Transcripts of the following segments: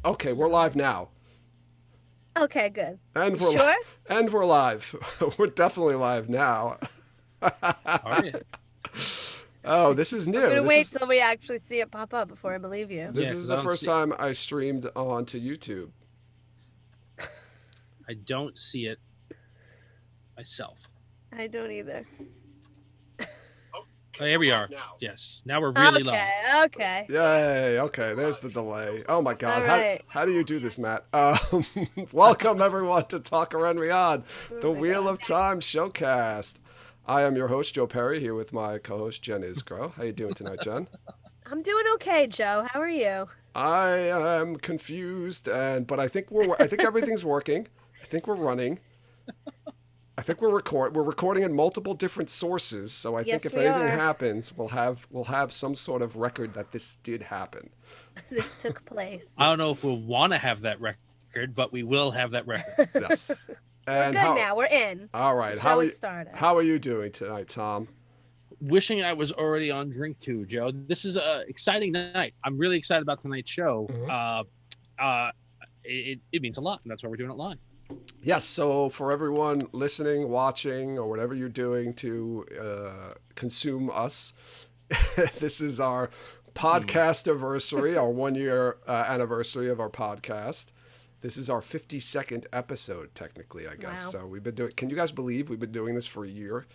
Okay, we're live now. Okay, good. And You sure? and we're live. We're definitely live now. Are you? Oh, this is I'm new. gonna wait till we actually see it pop up before I believe you. This Yeah, is because I the don't first see time I streamed onto YouTube. I don't see it myself. I don't either. Oh, here we are. Yes, now we're really live. Okay, okay. Yay! Okay, there's the delay. Oh my God, All right. how do you do this, Matt? Welcome everyone to tel'aran'rhiod, Oh the my Wheel God. of Time Showcast. I am your host Joe Perry here with my co-host Jen Isgro. How you doing tonight, Jen? I'm doing okay, Joe. How are you? I am confused, but I think everything's working. I think we're running. I think we're recording in multiple different sources. So I think Yes, if we anything are. happens, we'll have some sort of record that this did happen. This took place. I don't know if we'll want to have that record, but we will have that record. Yes. We're And good now. We're in. all The right. show has started. How are you doing tonight, Tom? Wishing I was already on drink two, Joe. This is a exciting night. I'm really excited about tonight's show. Mhm. It means a lot, and that's why we're doing it live. Yes. So for everyone listening, watching, or whatever you're doing to consume us, this is our podcastiversary, our 1 year anniversary of our podcast. This is our 52nd episode, technically, I guess. Wow. So we've been doing. Can you guys believe we've been doing this for a year?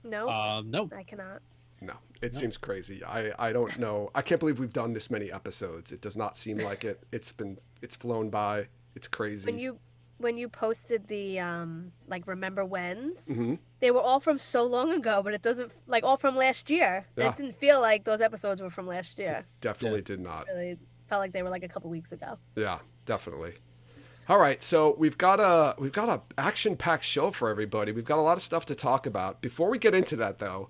No, No, I cannot. No, it No. seems crazy. I don't know. I can't believe we've done this many episodes. It does not seem like it. It's flown by. It's crazy. When you posted the like remember whens, Hmm. they were all from so long ago, but it doesn't like all from last year. Yeah. It didn't feel like those episodes were from last year. Definitely Yeah. did not. Really felt like they were like a couple weeks ago. Yeah, definitely. All right, so we've got a action-packed show for everybody. We've got a lot of stuff to talk about. Before we get into that, though,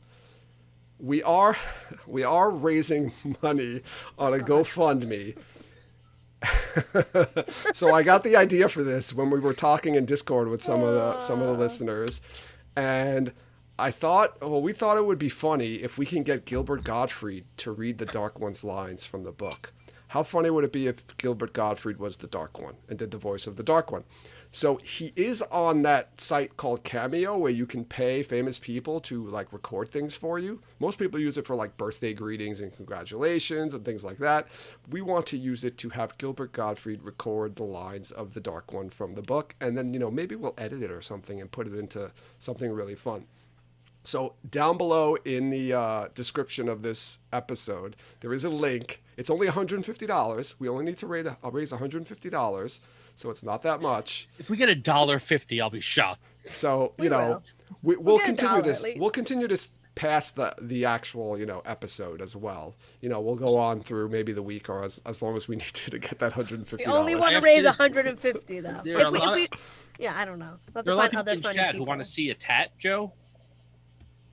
we are we are raising money on a GoFundMe. So I got the idea for this when we were talking in Discord with some of the listeners, and we thought it would be funny if we can get Gilbert Gottfried to read the Dark One's lines from the book. How funny would it be if Gilbert Gottfried was the Dark One and did the voice of the Dark One? So he is on that site called Cameo where you can pay famous people to like record things for you. Most people use it for like birthday greetings and congratulations and things like that. We want to use it to have Gilbert Gottfried record the lines of the Dark One from the book, and then maybe we'll edit it or something and put it into something really fun. So down below in the description of this episode, there is a link. It's only $150. We only need to raise $150, so it's not that much. if we get $1.50, I'll be shocked. So We will. we'll get a continue dollar this. at least. We'll continue this past the actual episode as well. We'll go on through maybe the week or as long as we need to get that $150. We only want to After raise this- 150 though. There are a lot Yeah, I don't know. We'll have There to are a lot find of other people in funny chat people. who want to see a tat, Joe.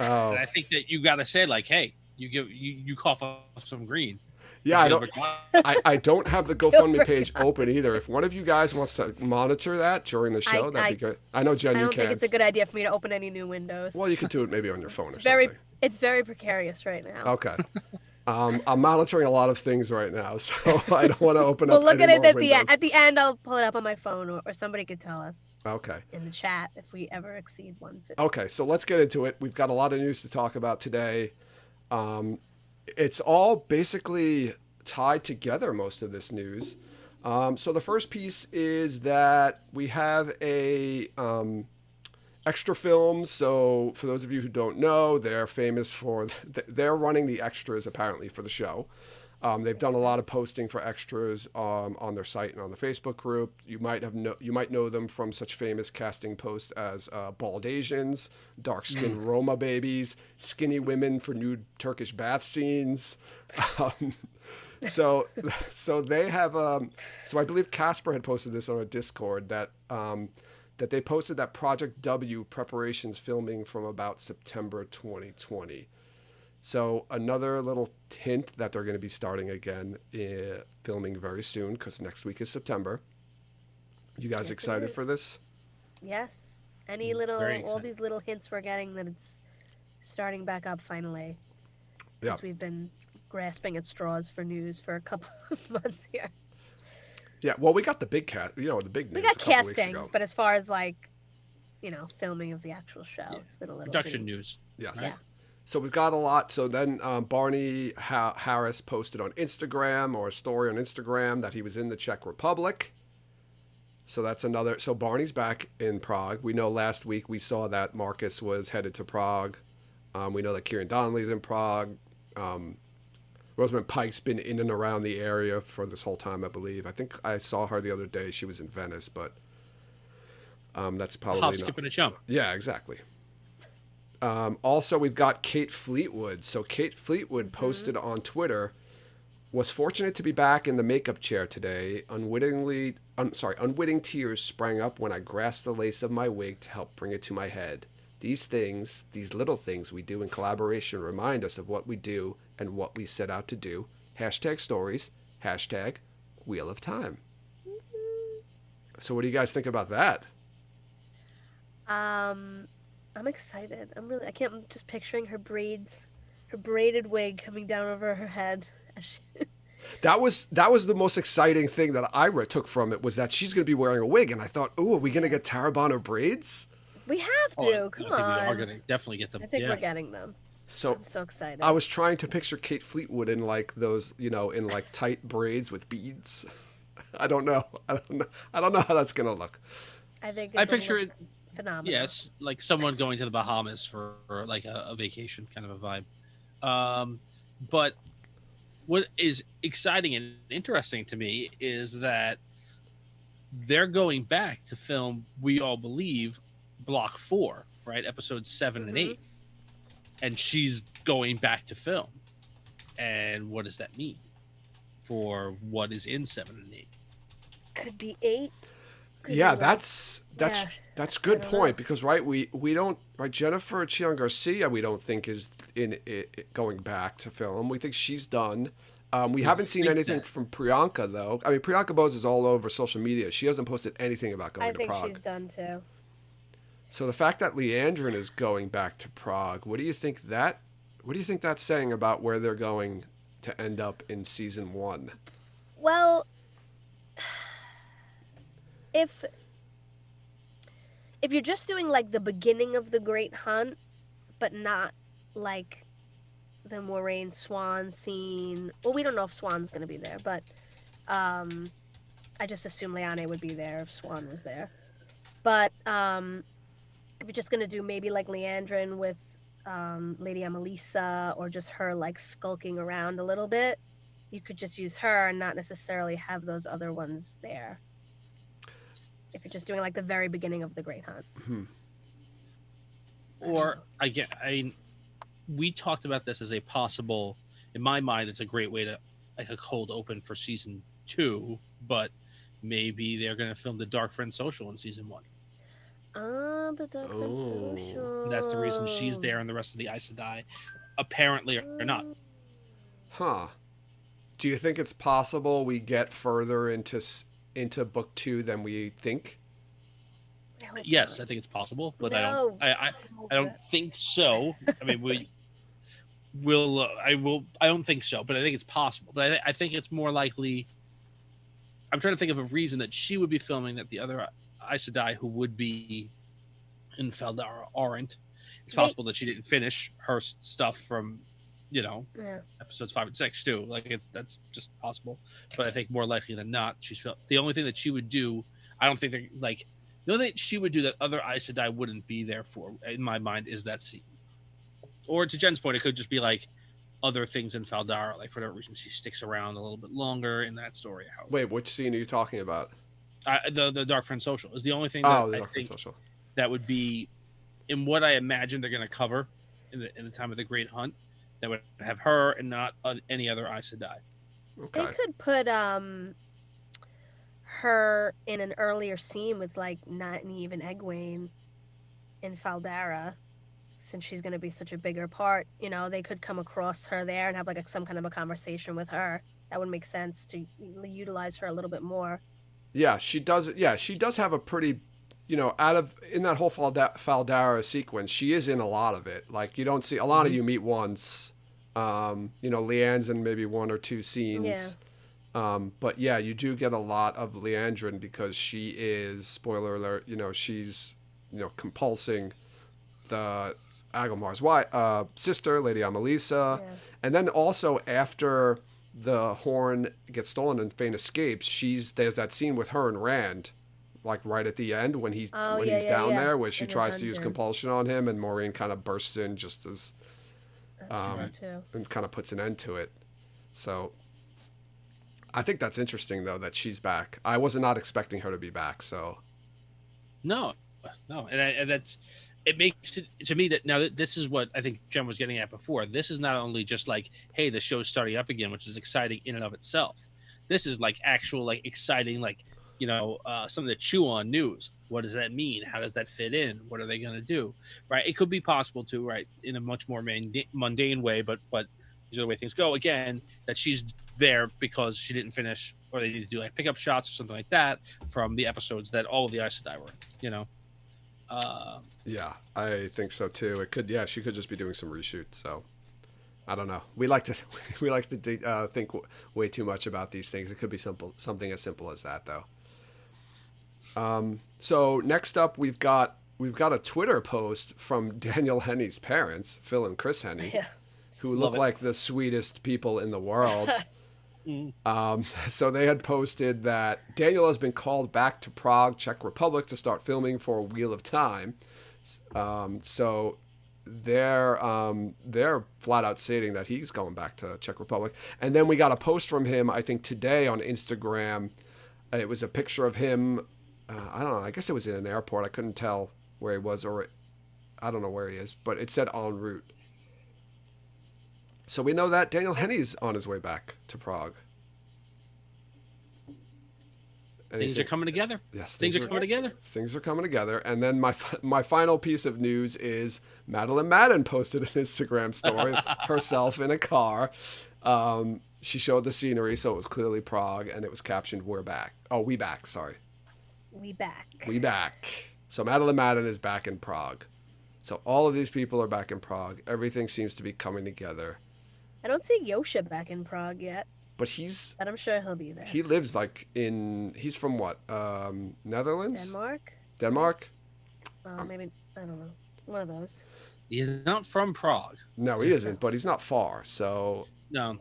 Oh, And I think that you got to say like, hey, you cough up some green. yeah. Gilbert. I don't have the GoFundMe Gilbert page open either. If one of you guys wants to monitor that during the show, that'd be good. I know Jen, I you don't think can. it's a good idea for me to open any new windows. Well, you could do it maybe on your phone or very, something. it's very precarious right now. Okay. I'm monitoring a lot of things right now, so I don't want to open We'll up look any at it more at windows. at the end. I'll pull it up on my phone, or somebody could tell us Okay. in the chat if we ever exceed 150. Okay, so let's get into it. We've got a lot of news to talk about today. It's all basically tied together, most of this news. So the first piece is that we have a extra films. So for those of you who don't know, they're famous for they're running the extras apparently for the show. They've done a lot of posting for extras on their site and on the Facebook group. You might know them from such famous casting posts as bald Asians, dark skinned Roma babies, skinny women for nude Turkish bath scenes. So they have. So I believe Casper had posted this on a Discord that they posted that Project W preparations filming from about September 2020. So another little hint that they're going to be starting again filming very soon because next week is September. You guys Yes, it excited is. for this? Yes. Very All excited. these little hints we're getting that it's starting back up finally. Yeah. Since we've been grasping at straws for news for a couple of months here. Yeah, well, we got the big cat, the big We news got a couple weeks castings, ago. but as far as like, filming of the actual show, Yeah. it's been a little Production bitty. news. Yes. Right? Yeah. So we've got a lot. So then Barney Harris posted on Instagram, or a story on Instagram, that he was in the Czech Republic. So that's another. So Barney's back in Prague. We know last week we saw that Marcus was headed to Prague. We know that Kieran Donnelly's in Prague. Rosamund Pike's been in and around the area for this whole time, I believe. I think I saw her the other day. She was in Venice, but that's probably Hop, not. skip, and a jump. Yeah, exactly. Also, we've got Kate Fleetwood. So Kate Fleetwood posted on Twitter, was fortunate to be back in the makeup chair today. Unwitting tears sprang up when I grasped the lace of my wig to help bring it to my head. These things, these little things we do in collaboration remind us of what we do and what we set out to do. #stories, #wheel of time. So what do you guys think about that? I'm excited. I can't, I'm just picturing her braided wig coming down over her head. That was the most exciting thing that I took from it, was that she's going to be wearing a wig, and I thought, "Ooh, are we going to get Tarabana braids?" We have to. Come I think we are on. going to definitely get them. I think yeah. we're getting them. So I'm so excited. I was trying to picture Kate Fleetwood in like those, in like tight braids with beads. I don't know how that's going to look. I think I it's picture it. phenomenal. Yes, like someone going to the Bahamas for like a vacation kind of a vibe. But what is exciting and interesting to me is that they're going back to film, we all believe, Block 4, right? Episodes 7 and 8. And she's going back to film. And what does that mean for what is in 7 and 8? Could be 8. Yeah, that's good I don't point, know. because we don't, right, Jennifer Chion Garcia we don't think is in it going back to film. We think she's done. We haven't seen think anything that- from Priyanka, though. I mean, Priyanka Bose is all over social media. She hasn't posted anything about going I to think Prague. she's done too. So the fact that Leandrin is going back to Prague, what do you think that's saying about where they're going to end up in season 1? Well, if you're just doing like the beginning of the Great Hunt, but not like the Moraine Swan scene. Well, we don't know if Swan's going to be there, but I just assume Leanne would be there if Swan was there. But if you're just going to do maybe like Leandrin with Lady Amelisa, or just her like skulking around a little bit, you could just use her and not necessarily have those other ones there. If you're just doing like the very beginning of the Great Hunt. Or we talked about this as a possible, in my mind, it's a great way to like a cold open for season 2, but maybe they're going to film the Dark Friend Social in season 1. Ah, the Dark Friend Oh. Social. That's the reason she's there and the rest of the Aes Sedai apparently are not. Huh. Do you think it's possible we get further into book 2 than we think? I hope Yes, not. I think it's possible, but No. I don't think so. I mean, I don't think so, but I think it's possible. But I think it's more likely. I'm trying to think of a reason that she would be filming that the other Aes Sedai who would be in Feldar aren't. It's possible that she didn't finish her stuff from, Yeah. episodes 5 and 6 too. Like that's just possible. But I think more likely than not, she's the only thing that she would do. I don't think they're like the only thing she would do that other Aes Sedai wouldn't be there for, in my mind, is that scene. Or to Jen's point, it could just be like other things in Faldar, like for that reason she sticks around a little bit longer in that story. Wait, which scene are you talking about? The Dark Friend Social is the only thing Oh, that the I Dark Friend think Social. that would be in what I imagine they're going to cover in the time of the Great Hunt. That would have her and not any other Aes Sedai. Okay. They could put her in an earlier scene with like Nynaeve and Egwene in Faldara, since she's going to be such a bigger part. They could come across her there and have like some kind of a conversation with her. That would make sense to utilize her a little bit more. Yeah, she does. Yeah, she does have a pretty, in that whole Faldara sequence, she is in a lot of it. Like you don't see Alana, you meet once. Leanne's in maybe 1 or 2 scenes. Yeah. But yeah, you do get a lot of Leandrin because she is, spoiler alert, she's, compulsing the Agelmar's wife, sister, Lady Amelisa. Yeah. And then also after the horn gets stolen and Fane escapes, there's that scene with her and Rand, like right at the end when he's Oh, when yeah, he's yeah, down yeah. there, where she In the tries to use dungeon. compulsion on him, and Maureen kind of bursts in just as That's true too. and kind of puts an end to it. So I think that's interesting though that she's back. I was not expecting her to be back. So No, no, and that's it makes it to me that now that this is what I think Jen was getting at before. This is not only just like, hey, the show's starting up again, which is exciting in and of itself. This is like actual like exciting like something to chew on news. What does that mean? How does that fit in? What are they going to do? Right? It could be possible to right in a much more mundane way, but these are the way things go. Again, that she's there because she didn't finish, or they need to do like pickup shots or something like that from the episodes that all of the Aes Sedai were. yeah, I think so too. It could, yeah, she could just be doing some reshoots. So I don't know. We like to think way too much about these things. It could be something as simple as that though. So next up, we've got a Twitter post from Daniel Henney's parents, Phil and Chris Henney, Yeah. who Love look it. like the sweetest people in the world. So they had posted that Daniel has been called back to Prague, Czech Republic, to start filming for Wheel of Time. So they're flat out stating that he's going back to Czech Republic. And then we got a post from him, I think today on Instagram. It was a picture of him. I don't know. I guess it was in an airport. I couldn't tell where he was, I don't know where he is, but it said en route. So we know that Daniel Henney's on his way back to Prague. Things are coming together. Yes, Things are coming together. Things are coming together. And then my final piece of news is Madeline Madden posted an Instagram story herself in a car. She showed the scenery, so it was clearly Prague, and it was captioned, "We're back." Oh, we back. Sorry, We back. we back. So Madeline Madden is back in Prague. So all of these people are back in Prague. Everything seems to be coming together. I don't see Yosha back in Prague yet, But but I'm sure he'll be there. he lives he's from what? Netherlands? Denmark? Denmark? Maybe, I don't know. One of those. He's not from Prague. No, he isn't, but he's not far. So No.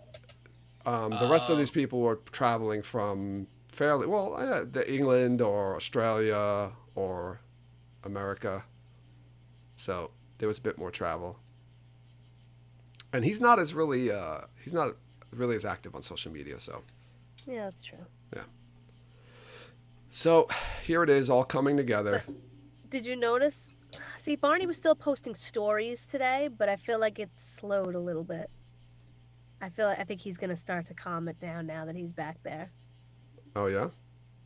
the rest of these people were traveling from England or Australia or America. So there was a bit more travel. And he's not really as active on social media, so. Yeah, that's true. Yeah. So here it is, all coming together. Did you notice? See, Barney was still posting stories today, but I feel like it slowed a little bit. I think he's gonna start to calm it down now that he's back there. Oh yeah?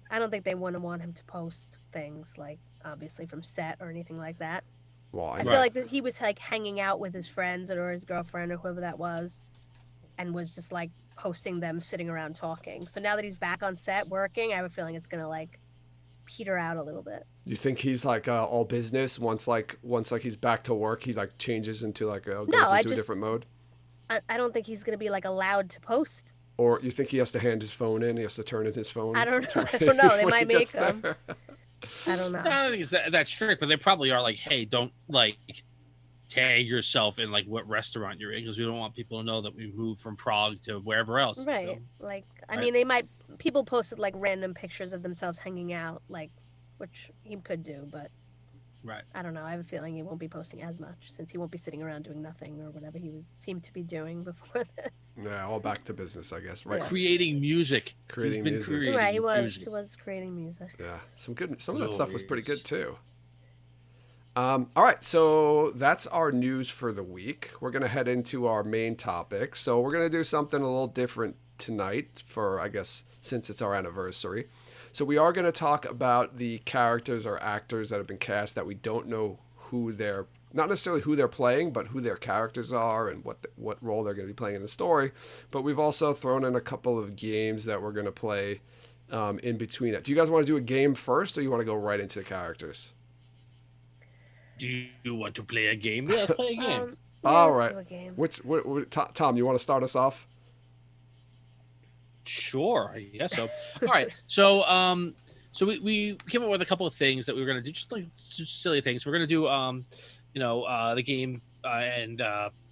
I don't think they want him to post things like obviously from set or anything like that. Well, I feel like that he was like hanging out with his friends or his girlfriend or whoever that was, and was just like posting them sitting around talking. So now that he's back on set working, I have a feeling it's gonna like peter out a little bit. You think he's like all business once he's back to work, he like changes into like goes into a different mode? I don't think he's gonna be like allowed to post. Or you think he has to hand his phone in? He has to turn in his phone? I don't know. I don't know. They when might he gets make him. there? I don't know. I don't think it's that strict, but they probably are like, hey, don't like tag yourself in like what restaurant you're in, because we don't want people to know that we moved from Prague to wherever else. Right. Like, I Right. mean, people posted like random pictures of themselves hanging out, like, which he could do, but Right. I don't know. I have a feeling he won't be posting as much since he won't be sitting around doing nothing or whatever he seemed to be doing before this. Yeah, all back to business, I guess. Right. Yeah. Creating music. Creating He's been music. creating Right, he music. was creating music. Yeah, some of that stuff was pretty good Glorious. too. All right, so that's our news for the week. We're gonna head into our main topic. So we're gonna do something a little different tonight for, I guess, since it's our anniversary. So we are gonna talk about the characters or actors that have been cast that we don't know not necessarily who they're playing, but who their characters are and what role they're going to be playing in the story. But we've also thrown in a couple of games that we're going to play in between it. Do you guys want to do a game first, or you want to go right into the characters? Do you want to play a game? Yeah, let's play a game. All let's right. do a game. Tom, you want to start us off? Sure, I guess so. All right, so we came up with a couple of things that we were gonna do, just like silly things. We're gonna do the game, and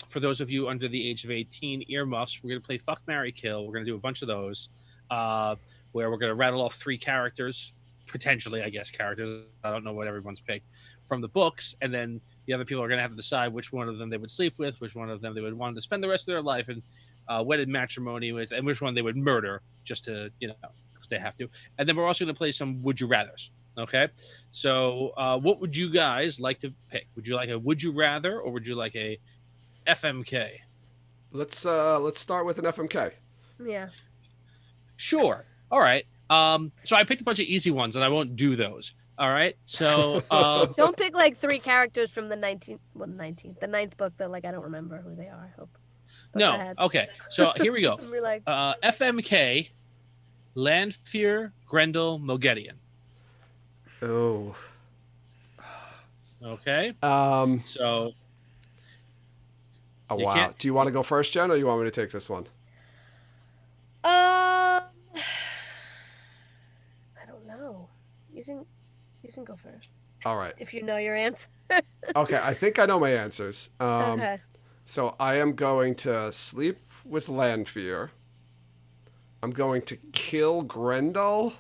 for those of you under the age of 18, earmuffs. We're gonna play Fuck, Marry, Kill. We're gonna do a bunch of those, uh, where we're gonna rattle off 3 characters, potentially, I guess, characters. I don't know what everyone's picked from the books, and then the other people are gonna have to decide which one of them they would sleep with, which one of them they would want to spend the rest of their life in wedded matrimony with, and which one they would murder just to, because they have to. And then we're also going to play some would you rather's. Okay. So, what would you guys like to pick? Would you like a would you rather, or would you like a FMK? Let's start with an FMK. Yeah. Sure. All right. So I picked a bunch of easy ones, and I won't do those. All right. So, Don't pick like 3 characters from the 9th book that like I don't remember who they are. I hope. But go no. ahead. Okay. So here we go. We're like, FMK, Lanfear, Grendel, Moghedien. Oh. Okay. So. Oh You wow. can't- Do you want to go first, Jen, or you want me to take this one? I don't know. You can go first All right. if you know your answer. Okay. I think I know my answers. Okay. So I am going to sleep with Lanfear. I'm going to kill Grendel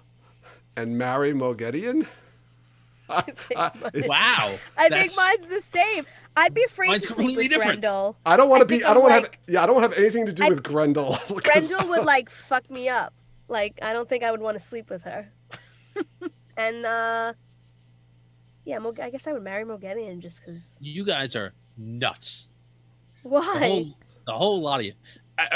and marry Moghedien. Wow. I think mine's the same. I'd be afraid Mine's to sleep completely with different. Grendel. I don't want to be. think I don't I'm want to like- have. Yeah, I don't want to have anything to do with Grendel. 'Cause- Grendel would like fuck me up. Like I don't think I would want to sleep with her. And yeah, I guess I would marry Moghedien just because. You guys are nuts. Why? The whole lot of you.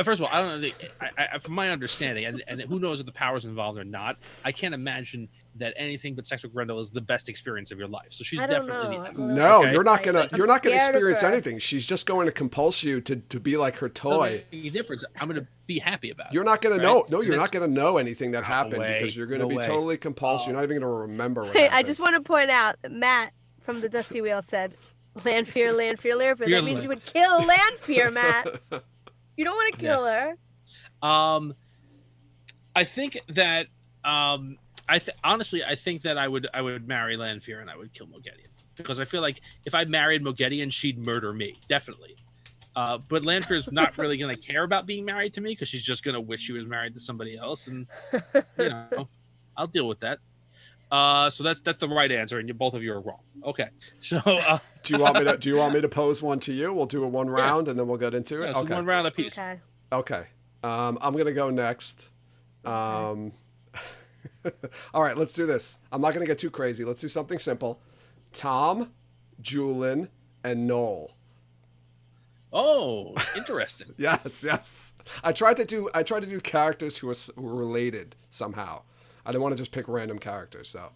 First of all, I don't know. From my understanding, and who knows if the power's involved or not, I can't imagine that anything but sex with Grendel is the best experience of your life. So she's I don't definitely know. the I'm a little- No, Okay. you're not Like, gonna. I'm You're not gonna scared of experience her. anything. She's just going to compulse you to be like her toy. The difference. I'm going to be happy about. You're not gonna Right? know. No, And you're that's- not gonna know anything that No happened way. because you're gonna No be way. totally compulsed. You're not even gonna remember what Hey, happened. I just want to point out that Matt from the Dusty Wheel said, "Lanfear, Lanfear, Lanfear." You're That means like- you would kill Lanfear, Matt. You don't want to kill her. I think that. Honestly, I think that I would marry Lanfear and I would kill Moghedien, because I feel like if I married Moghedien, she'd murder me, definitely. But Lanfear's not really going to care about being married to me because she's just going to wish she was married to somebody else, and I'll deal with that. So that's the right answer, and both of you are wrong. Okay, so Do you want me to pose one to you? We'll do a one round and then we'll get into it. yeah, so Okay. one round apiece. Okay. Okay. I'm gonna go next. All right, let's do this. I'm not gonna get too crazy. Let's do something simple. Tom, Julian, and Noel. Oh, interesting. Yes. I tried to do characters who were related somehow. I didn't want to just pick random characters. So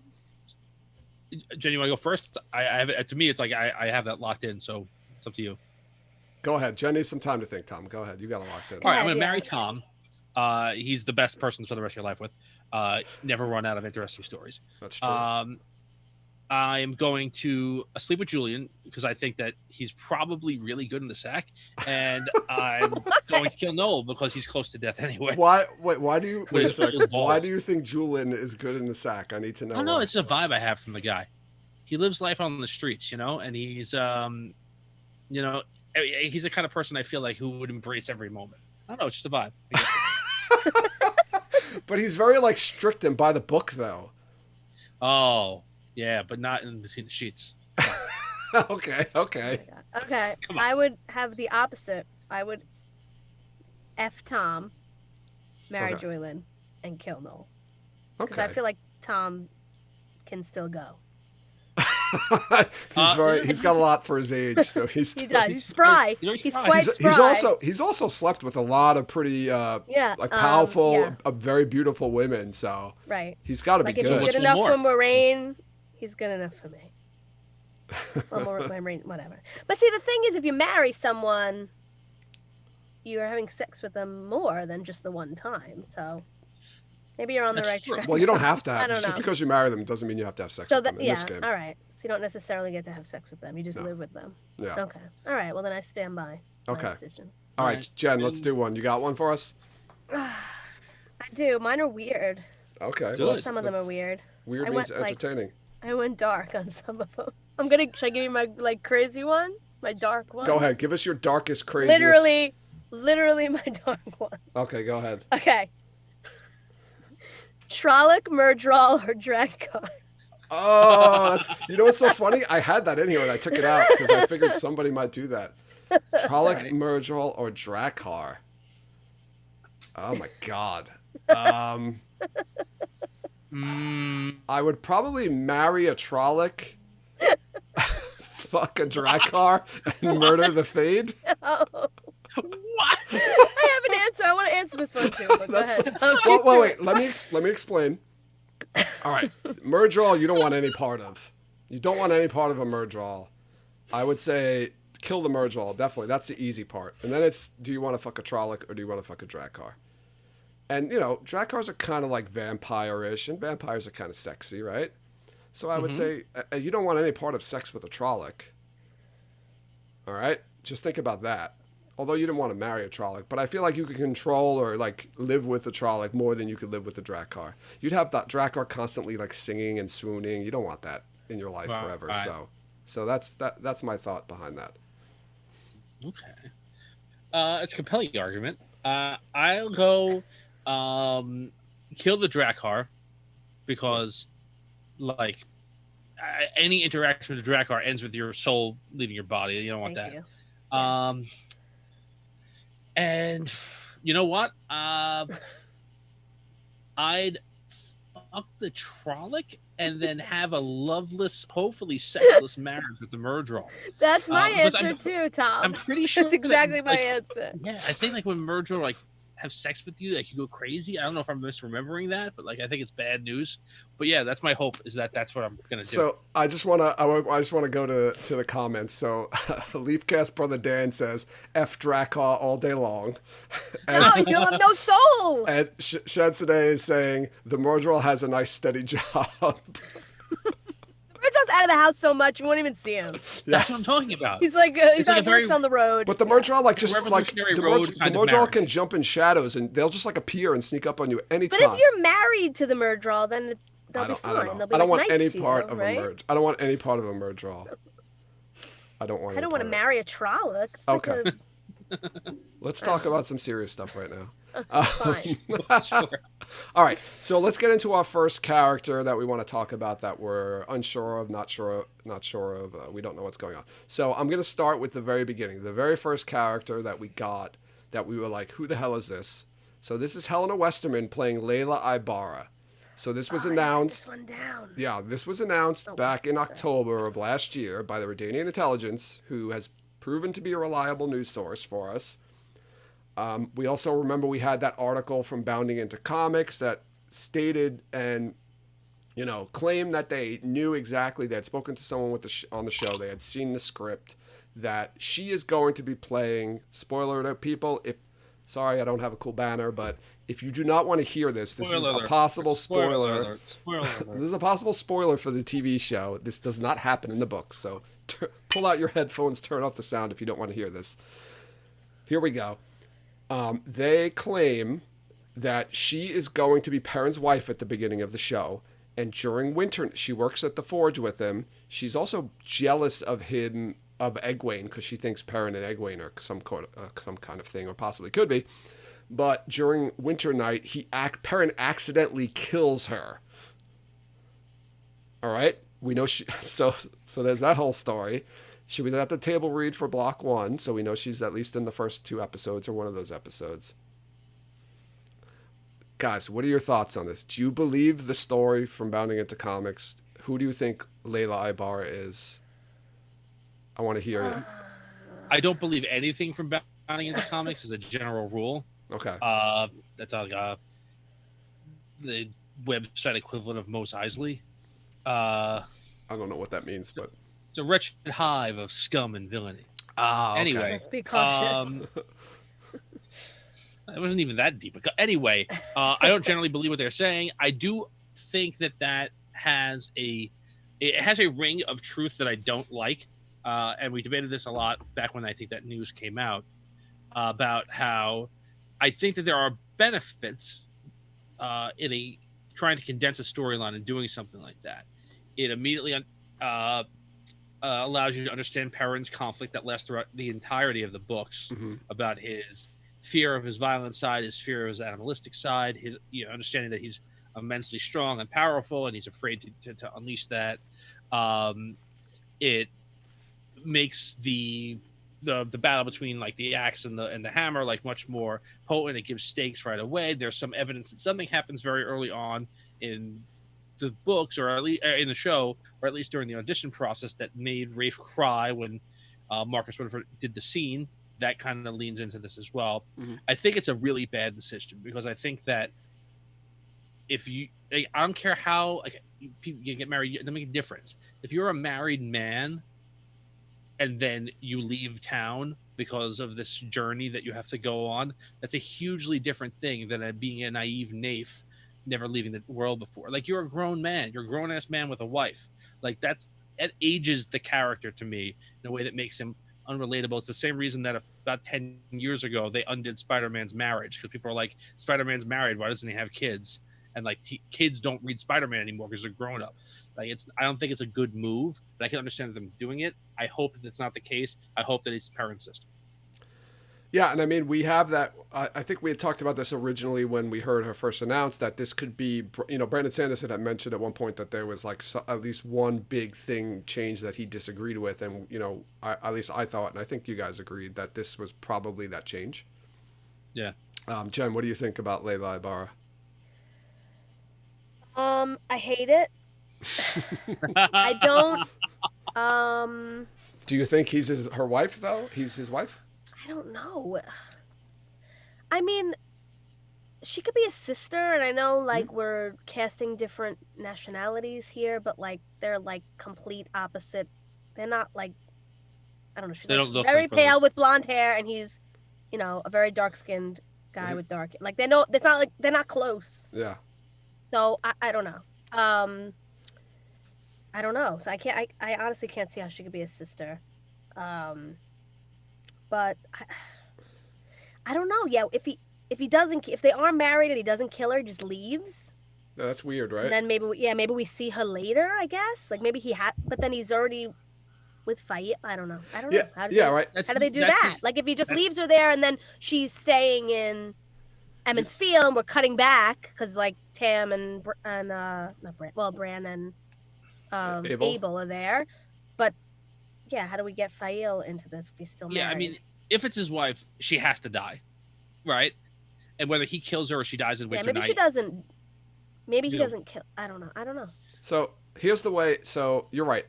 Jen, you want to go first? I have it, to me, it's like I have that locked in, so it's up to you. go ahead. Jen needs some time to think. Tom, go ahead. You got it locked in. All right, I'm ahead, going to yeah. marry Tom. He's the best person to spend the rest of your life with. Never run out of interesting stories. That's true. I am going to sleep with Julian because I think that he's probably really good in the sack, and I'm going to kill Noel because he's close to death anyway. Why do you wait a With second? his Why balls. do you think Julian is good in the sack? I need to know. I don't know. why. It's a vibe I have from the guy. He lives life on the streets, and he's, he's the kind of person I feel like who would embrace every moment. I don't know. It's just a vibe. I guess. But he's very like strict and by the book though. Oh, yeah, but not in between the sheets. Okay. Okay. Come on. I would have the opposite. I would F Tom, marry Okay. Julian, and kill Noel. Because Okay. I feel like Tom can still go. He's got a lot for his age, so he's He does. He's spry. You know, He's spry. quite spry. he's also slept with a lot of pretty yeah, like powerful, yeah, very beautiful women. So right. he's got to Like be if good. he's What's good one enough more? for Moraine, he's good enough for me. Well, Moraine, whatever. But see, the thing is, if you marry someone, you're having sex with them more than just the one time. So maybe you're on the That's right true. track. Well, you don't have to I have don't just know. because you marry them doesn't mean you have to have sex So with them that in yeah, this game. all right. So you don't necessarily get to have sex with them. You just No. live with them. Yeah. Okay. All right. Well, then I stand by my Okay. decision. All right, Alright. Jen, let's do one. You got one for us? I do. Mine are weird. Okay. Good. Well, Some of them are weird. Weird I means went, like, entertaining. I went dark on some of them. Should I give you my like crazy one? My dark one? Go ahead. Give us your darkest, craziest. Literally my dark one. Okay, go ahead. Okay. Trolloc, Murdral, or Drakkar. Oh, that's, you know what's so funny? I had that in here and I took it out because I figured somebody might do that. Trolloc, Right. Murdral, or Drakkar. Oh my god. I would probably marry a Trolloc, fuck a Drakkar, and murder the Fade. Oh, What? I have an answer. I want to answer this one too. But go ahead. Well, wait. Let me explain. All right, Murdral, you don't want any part of. You don't want any part of a Murdral. I would say kill the Murdral. Definitely, that's the easy part. And then it's, do you want to fuck a Trolloc or do you want to fuck a Drakkar? And you know, Drakkars are kind of like vampire-ish, and vampires are kind of sexy, right? So I would say you don't want any part of sex with a Trolloc. All right, just think about that. Although you didn't want to marry a Trolloc, but I feel like you could control or like live with a Trolloc more than you could live with a Drakkar. You'd have that Drakkar constantly like singing and swooning. You don't want that in your life forever. Right. So that's my thought behind that. Okay. It's a compelling argument. I'll go kill the Drakkar because, like, any interaction with the Drakkar ends with your soul leaving your body. You don't want Thank that. you. Yes. And you know what? I'd fuck the Trolloc and then have a loveless, hopefully sexless marriage with the Murdral. That's my because answer too, Tom. I'm pretty sure That's exactly that, my like, answer. Yeah, I think like when Murdral like have sex with you, like you go crazy. I don't know if I'm misremembering that, but like I think it's bad news. But yeah, that's my hope is that that's what I'm gonna do. So I just want to go to the comments. So Leafcast brother Dan says F Drakkar all day long. No, you'll have no soul. And Shadsade is saying the Murdral has a nice steady job. Murdrill's out of the house so much you won't even see him. That's what I'm talking about. He's like It's like a works very- on the road. But the Murdral like just like Revolutionary the Road kind of Murdral marriage. can jump in shadows and they'll just like appear and sneak up on you anytime. But if you're married to the Murdral, then they'll be fine. I don't know. They'll be I don't like, want nice any to part you, of right? a merge. I don't want any part of a Murdral. I don't want. I don't want to marry a Trolloc. It's Okay. Like Let's talk about some serious stuff right now. Fine. Sure. All right, so let's get into our first character that we want to talk about that we're unsure of, not sure of. We don't know what's going on. So I'm going to start with the very beginning. The very first character that we got that we were like, who the hell is this? So this is Helena Westerman playing Layla Ibarra. So this was announced. I wrote this one down. Yeah, this was announced back in October of last year by the Redanian Intelligence, who has proven to be a reliable news source for us. We also remember we had that article from Bounding Into Comics that stated and, you know, claimed that they knew exactly, they had spoken to someone with on the show, they had seen the script, that she is going to be playing, spoiler alert people, sorry I don't have a cool banner, but if you do not want to hear this, this is a possible spoiler. Spoiler alert. This is a possible spoiler for the TV show. This does not happen in the book, so pull out your headphones, turn off the sound if you don't want to hear this. Here we go. They claim that she is going to be Perrin's wife at the beginning of the show, and during winter, she works at the forge with him. She's also jealous of him, of Egwene, because she thinks Perrin and Egwene are some kind of thing, or possibly could be. But during winter night, Perrin accidentally kills her. All right, we know she. So there's that whole story. She was at the table read for Block 1, so we know she's at least in the first 2 episodes or one of those episodes. Guys, what are your thoughts on this? Do you believe the story from Bounding Into Comics? Who do you think Laila Aybara is? I want to hear it. I don't believe anything from Bounding Into Comics as a general rule. Okay. That's like the website equivalent of Mos Eisley. I don't know what that means, but It's a wretched hive of scum and villainy. okay. Anyway, Let's be cautious. It wasn't even that deep. Anyway, I don't generally believe what they're saying. I do think that has a ring of truth that I don't like. And we debated this a lot back when I think that news came out about how I think that there are benefits in a trying to condense a storyline and doing something like that, it immediately allows you to understand Perrin's conflict that lasts throughout the entirety of the books Mm-hmm. about his fear of his violent side, his fear of his animalistic side, his understanding that he's immensely strong and powerful, and he's afraid to unleash that. It makes the battle between like the axe and the hammer like much more potent. It gives stakes right away. There's some evidence that something happens very early on in the books, or at least in the show, or at least during the audition process, that made Rafe cry when Marcus Woodford did the scene. That kind of leans into this as well. Mm-hmm. I think it's a really bad decision because I think that if you, I don't care how like people you get married, it doesn't make a difference. If you're a married man and then you leave town because of this journey that you have to go on, that's a hugely different thing than being a naive naif, never leaving the world before. Like, you're a grown man, you're a grown-ass man with a wife. Like, that ages the character to me in a way that makes him unrelatable. It's the same reason that about 10 years ago they undid Spider-Man's marriage, because people are like, Spider-Man's married, why doesn't he have kids? And like kids don't read Spider-Man anymore because they're grown up. Like, I don't think it's a good move, but I can understand them doing it. I hope that it's not the case. I hope that it's Perrin's system. Yeah, and I mean, we have that. I think we had talked about this originally when we heard her first announced that this could be, Brandon Sanderson had mentioned at one point that there was like at least one big thing change that he disagreed with. And, at least I thought, and I think you guys agreed, that this was probably that change. Yeah. Jen, what do you think about Layla Ibarra? I hate it. I don't. Do you think he's her wife, though? He's his wife? I don't know. I mean, she could be a sister, and I know like we're casting different nationalities here, but like they're like complete opposite. They're not like, I don't know. She's They like, don't look very like pale brothers. with blonde hair, and he's, a very dark skinned guy with dark. Like they know it's not like they're not close. Yeah. So I don't know. I don't know. So I honestly can't see how she could be a sister. But I don't know. Yeah, if they are married and he doesn't kill her, he just leaves. No, that's weird, right? And then maybe we see her later, I guess. Like maybe he had, but then he's already with Fayed. I don't know. Yeah, right. How do they do that? Like if he just leaves her there and then she's staying in Emmons Field and we're cutting back because like Tam and Bran and Abel are there. But yeah, how do we get Fael into this if he's still married? Yeah, I mean, if it's his wife, she has to die, right? And whether he kills her or she dies in winter maybe night. she doesn't. Maybe he doesn't kill. I don't know. So here's the way. So you're right.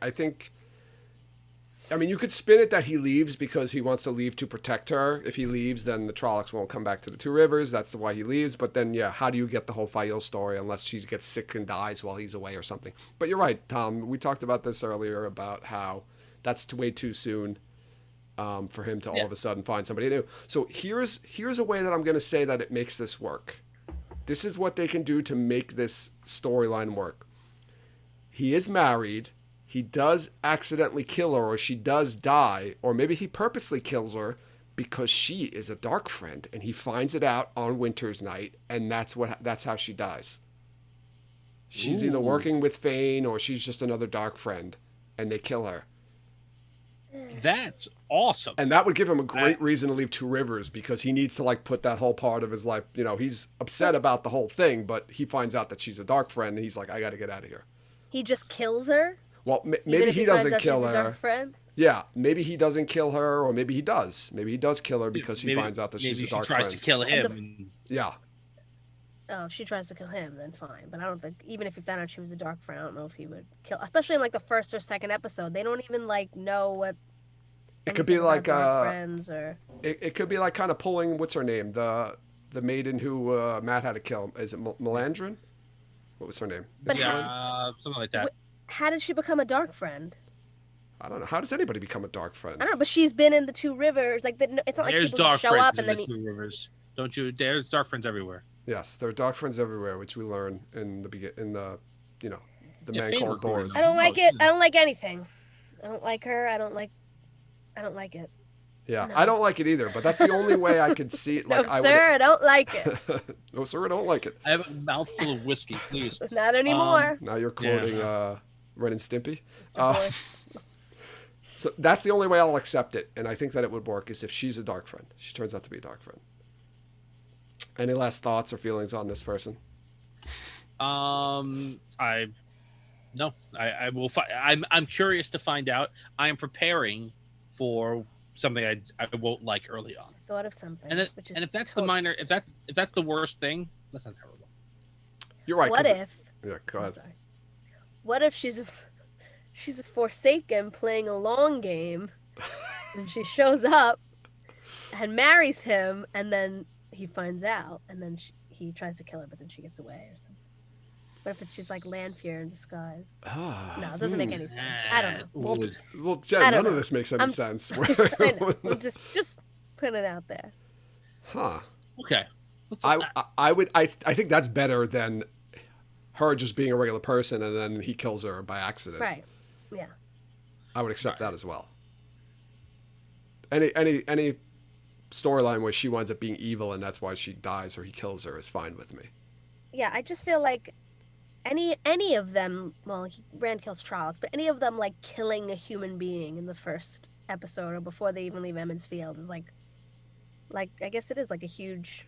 I mean, you could spin it that he leaves because he wants to leave to protect her. If he leaves, then the Trollocs won't come back to the Two Rivers. That's why he leaves. But then, yeah, how do you get the whole Fael story unless she gets sick and dies while he's away or something? But you're right, Tom. We talked about this earlier about how that's way too soon for him to all of a sudden find somebody new. So here's a way that I'm going to say that it makes this work. This is what they can do to make this storyline work. He is married. He does accidentally kill her, or she does die, or maybe he purposely kills her because she is a dark friend, and he finds it out on Winter's Night, and that's how she dies. She's either working with Fane or she's just another dark friend, and they kill her. That's awesome. And that would give him a great reason to leave Two Rivers, because he needs to like put that whole part of his life. He's upset about the whole thing, but he finds out that she's a dark friend, and he's like, I got to get out of here. He just kills her. Well, maybe he doesn't kill her. Dark friend? Yeah, maybe he doesn't kill her, or maybe he does. Maybe he does kill her because he finds out that she's a dark friend. Maybe she tries to kill him. Yeah. Oh, if she tries to kill him, then fine. But I don't think, even if he found out she was a dark friend, I don't know if he would kill. Especially in like the first or second episode, they don't even like know what. It could be like friends or. It could be like kind of pulling, what's her name, the maiden who Matt had to kill. Is it Melandrin? What was her name? But something like that. How did she become a dark friend? I don't know. How does anybody become a dark friend? I don't know, but she's been in the Two Rivers. Like it's not like There's people dark show friends up in and the then Two Rivers. Don't you? There's dark friends everywhere. Yes, there are dark friends everywhere, which we learn in the man Fane called Boris. I don't like it. I don't like anything. I don't like her. I don't like it. Yeah, No. I don't like it either, but that's the only way I could see it. No, Like, sir, I don't like it. No, sir, I don't like it. I have a mouthful of whiskey, please. Not anymore. Now you're quoting Yeah. Ren and Stimpy. Mr. Horse. So that's the only way I'll accept it, and I think that it would work is if she's a dark friend. She turns out to be a dark friend. Any last thoughts or feelings on this person? I will. I'm curious to find out. I am preparing for something I won't like early on. I thought of something. And which is if that's the minor, if that's the worst thing, that's not terrible. You're right. What if? Yeah, go I'm ahead. sorry. What if she's a Forsaken playing a long game, and she shows up and marries him, and then he finds out, and then he tries to kill her, but then she gets away or something. What if she's like Lanfear in disguise? No, it doesn't make any sense. I don't know. Well, Jen, none of this makes any sense. I know. I'm just putting it out there. Huh. Okay. I think that's better than her just being a regular person and then he kills her by accident. Right. Yeah. I would accept that as well. Any storyline where she winds up being evil and that's why she dies or he kills her is fine with me. Yeah, I just feel like any of them, well, Rand kills Trollocs, but any of them like killing a human being in the first episode or before they even leave Emmons Field is like I guess it is like a huge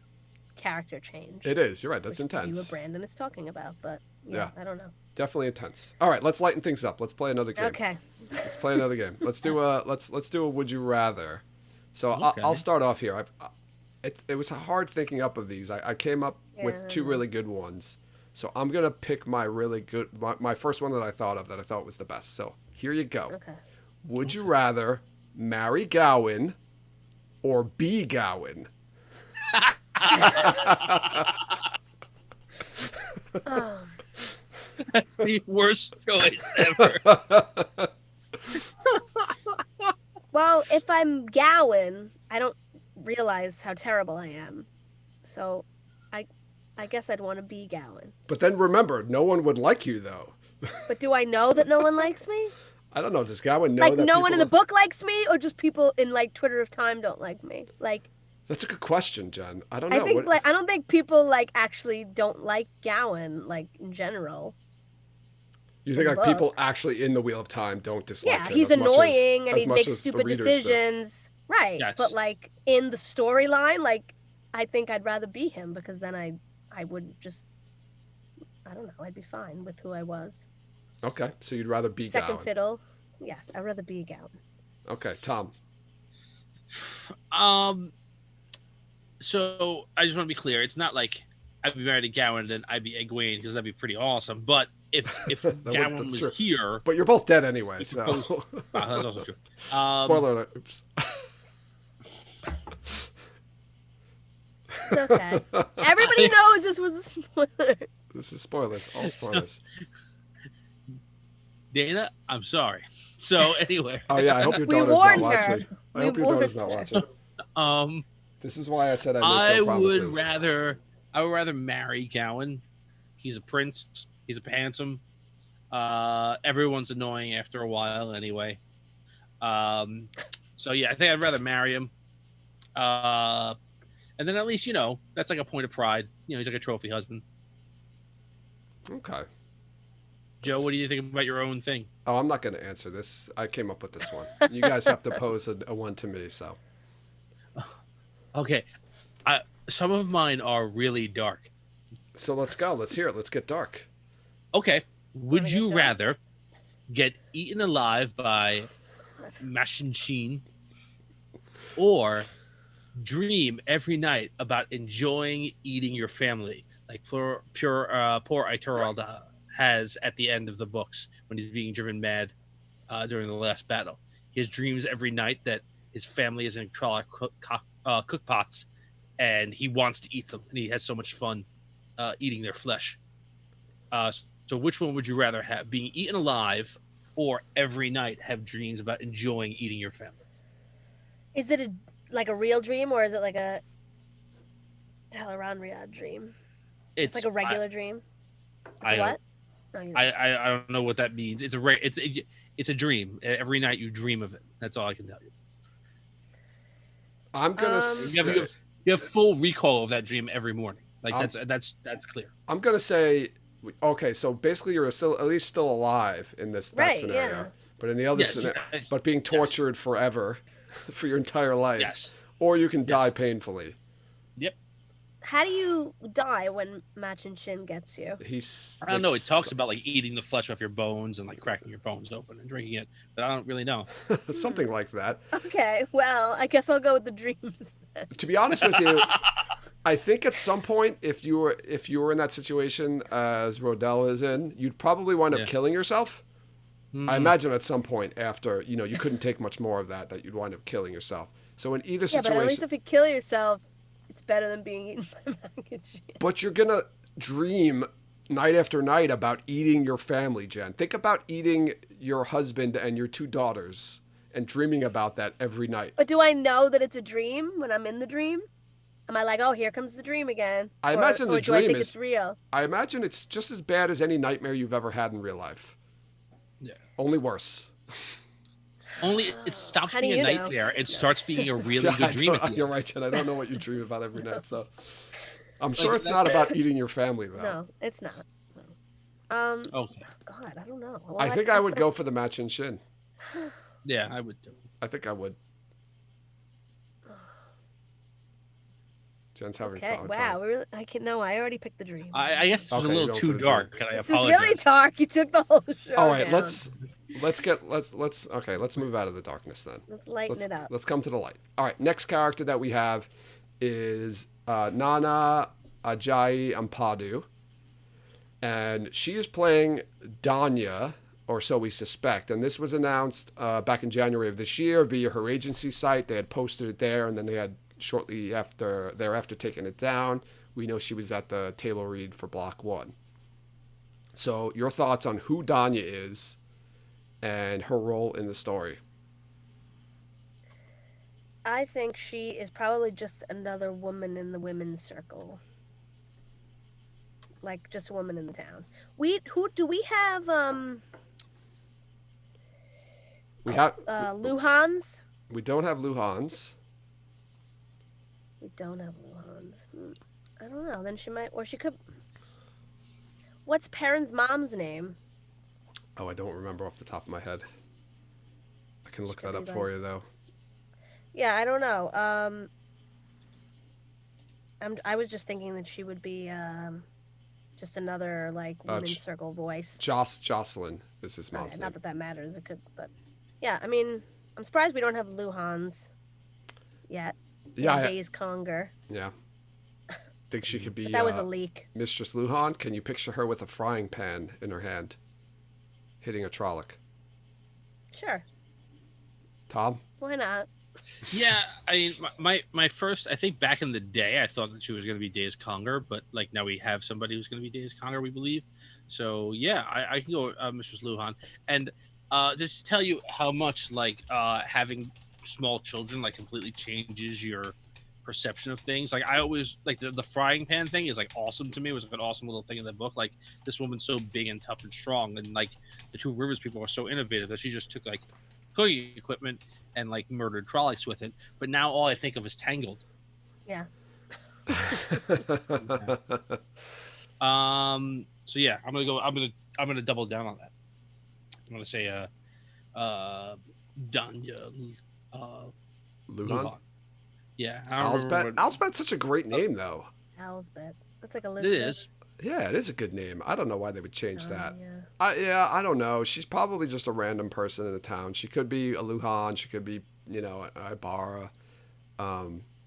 character change. It is. You're right. That's which intense. What Brandon is talking about, but yeah, I don't know. Definitely intense. All right, let's lighten things up. Let's play another game. Okay. Let's play another game. Let's do a would you rather. So Okay. I'll start off here. It was hard thinking up of these. I came up with two really good ones. So I'm gonna pick my really good my first one that I thought of that I thought was the best. So here you go. Okay. Would you rather marry Gawain or be Gawain? Oh. That's the worst choice ever. Well, if I'm Gawain, I don't realize how terrible I am. So I guess I'd want to be Gawain. But then remember, no one would like you though. But do I know that no one likes me? I don't know. Does Gawain know Like that no one in the people- book likes me, or just people in like Twitter of Time don't like me? Like That's a good question, Jen. I don't know. I think I don't think people like actually don't like Gawain like in general. You think in the like people book. actually in the Wheel of Time don't dislike Yeah, him he's as much as- annoying and as he much makes as the stupid readers do? decisions. Right. Yes. But like in the storyline, like I think I'd rather be him because then I would just I don't know, I'd be fine with who I was. Okay, so you'd rather be Second Gawain. fiddle. Yes, I'd rather be Gawain. Okay, Tom. So I just want to be clear. It's not like I'd be married to Gawain and then I'd be Egwene because that'd be pretty awesome. But if Gawain that's was true. here, But you're both dead anyway, so. that's also true. Spoiler alert. Oops. It's okay. Everybody knows this was a spoiler. This is spoilers. All spoilers. Dana, I'm sorry. So anyway, Oh yeah, I hope your We daughter's not warned her. watching. I We hope your daughter's not warned watching. This is why I said I I make no promises. would rather marry Gawain. He's a prince. He's handsome. Everyone's annoying after a while anyway. So yeah, I think I'd rather marry him. And then at least, that's like a point of pride. He's like a trophy husband. Okay. Joe, what do you think about your own thing? Oh, I'm not going to answer this. I came up with this one. You guys have to pose a one to me, so. Okay. Some of mine are really dark. So let's go. Let's hear it. Let's get dark. Okay. Would get you dark. rather get eaten alive by Machin or dream every night about enjoying eating your family, like poor Ituralda has at the end of the books when he's being driven mad during the last battle? He has dreams every night that his family is in Trolloc cook pots, and he wants to eat them, and he has so much fun eating their flesh. So which one would you rather have, being eaten alive or every night have dreams about enjoying eating your family? Is it like a real dream or is it like a tel'aran'rhiod dream? It's like a regular dream. It's a what? No, I don't know what that means. It's a dream. Every night you dream of it. That's all I can tell you. I'm gonna You have, say, you have full recall of that dream every morning. Like I'm, that's clear. I'm gonna say, okay, so basically you're still at least still alive in that Right, scenario, yeah. but in the other Yes, scenario, but being yes, tortured forever for your entire life, yes, or you can die yes. painfully. Yep. How do you die when Machin Shin gets you? He's I don't know. It talks about like eating the flesh off your bones and like cracking your bones open and drinking it, but I don't really know. something like that. Okay, well, I guess I'll go with the dreams. To be honest with you, I think at some point, if you were in that situation as Rodell is in, you'd probably wind up Yeah. killing yourself. I Mm. imagine at some point after you couldn't take much more of that you'd wind up killing yourself. So in either Yeah, but at least situation, if you kill yourself, it's better than being eaten by Machin Shin. but you're gonna dream night after night about eating your family, Jen. Think about eating your husband and your two daughters and dreaming about that every night. But do I know that it's a dream when I'm in the dream? Am I like, oh, here comes the dream again? I imagine the or do I dream think is. it's real? I imagine it's just as bad as any nightmare you've ever had in real life. Yeah. Only worse. Only it stops How do being a you know? nightmare. It starts being a really Yeah, good dream. At the you're end. right, Jen. I don't know what you dream about every night, so I'm Like, sure it's not about eating your family though. No, it's not. No. Okay. God, I don't know. Well, I think I would still- go for the match in Shin. Yeah, I would do. I think I would. Jen's having Okay, time. wow. I can no. I already picked the dream. I guess it's Okay, a you're little going too for the dark, and I This is apologize. really dark. You took the whole show. All right, down. let's move out of the darkness then. Let's lighten it up. Let's come to the light. All right, next character that we have is Nana Ajayi Ampadu, and she is playing Danya, or so we suspect. And this was announced back in January of this year via her agency site. They had posted it there, and then they had shortly thereafter taken it down. We know she was at the table read for Block 1. So your thoughts on who Danya is and her role in the story? I think she is probably just another woman in the women's circle. Like just a woman in the town. We have We have Luhans? we don't have Luhans. We don't have Luhans. I don't know. Then she might, or she could. What's Perrin's mom's name? Oh, I don't remember off the top of my head. I can look She could that up be for like- you though. Yeah, I don't know. I was just thinking that she would be just another like women's circle voice. Jocelyn is his mom's Okay, name. not that matters. It could, but yeah. I mean, I'm surprised we don't have Luhans yet. Yeah, Days Conger. yeah. Think she could be But that was a leak. Mistress Luhan? Can you picture her with a frying pan in her hand, hitting a Trolloc? Sure. Tom? Why not? Yeah, I mean, my first, I think back in the day, I thought that she was going to be Days Conger, but like now we have somebody who's going to be Days Conger, we believe. So yeah, I can go Mistress Luhan, and just to tell you how much like having small children like completely changes your perception of things. Like I always like the frying pan thing is like awesome to me. It was like an awesome little thing in the book. Like this woman's so big and tough and strong, and like the Two Rivers people are so innovative that she just took like cooking equipment and like murdered Trollocs with it. But now all I think of is Tangled. Yeah. So yeah, I'm gonna double down on that. I'm gonna say Danya Luhan? Luhan. Yeah, I don't remember Alsbeth? Alsbeth's such a great name though. Elsbeth. That's like what- Elizabeth. It is. Yeah, it is a good name. I don't know why they would change that. Yeah. I don't know. She's probably just a random person in the town. She could be a Luhan. She could be, an Ibarra.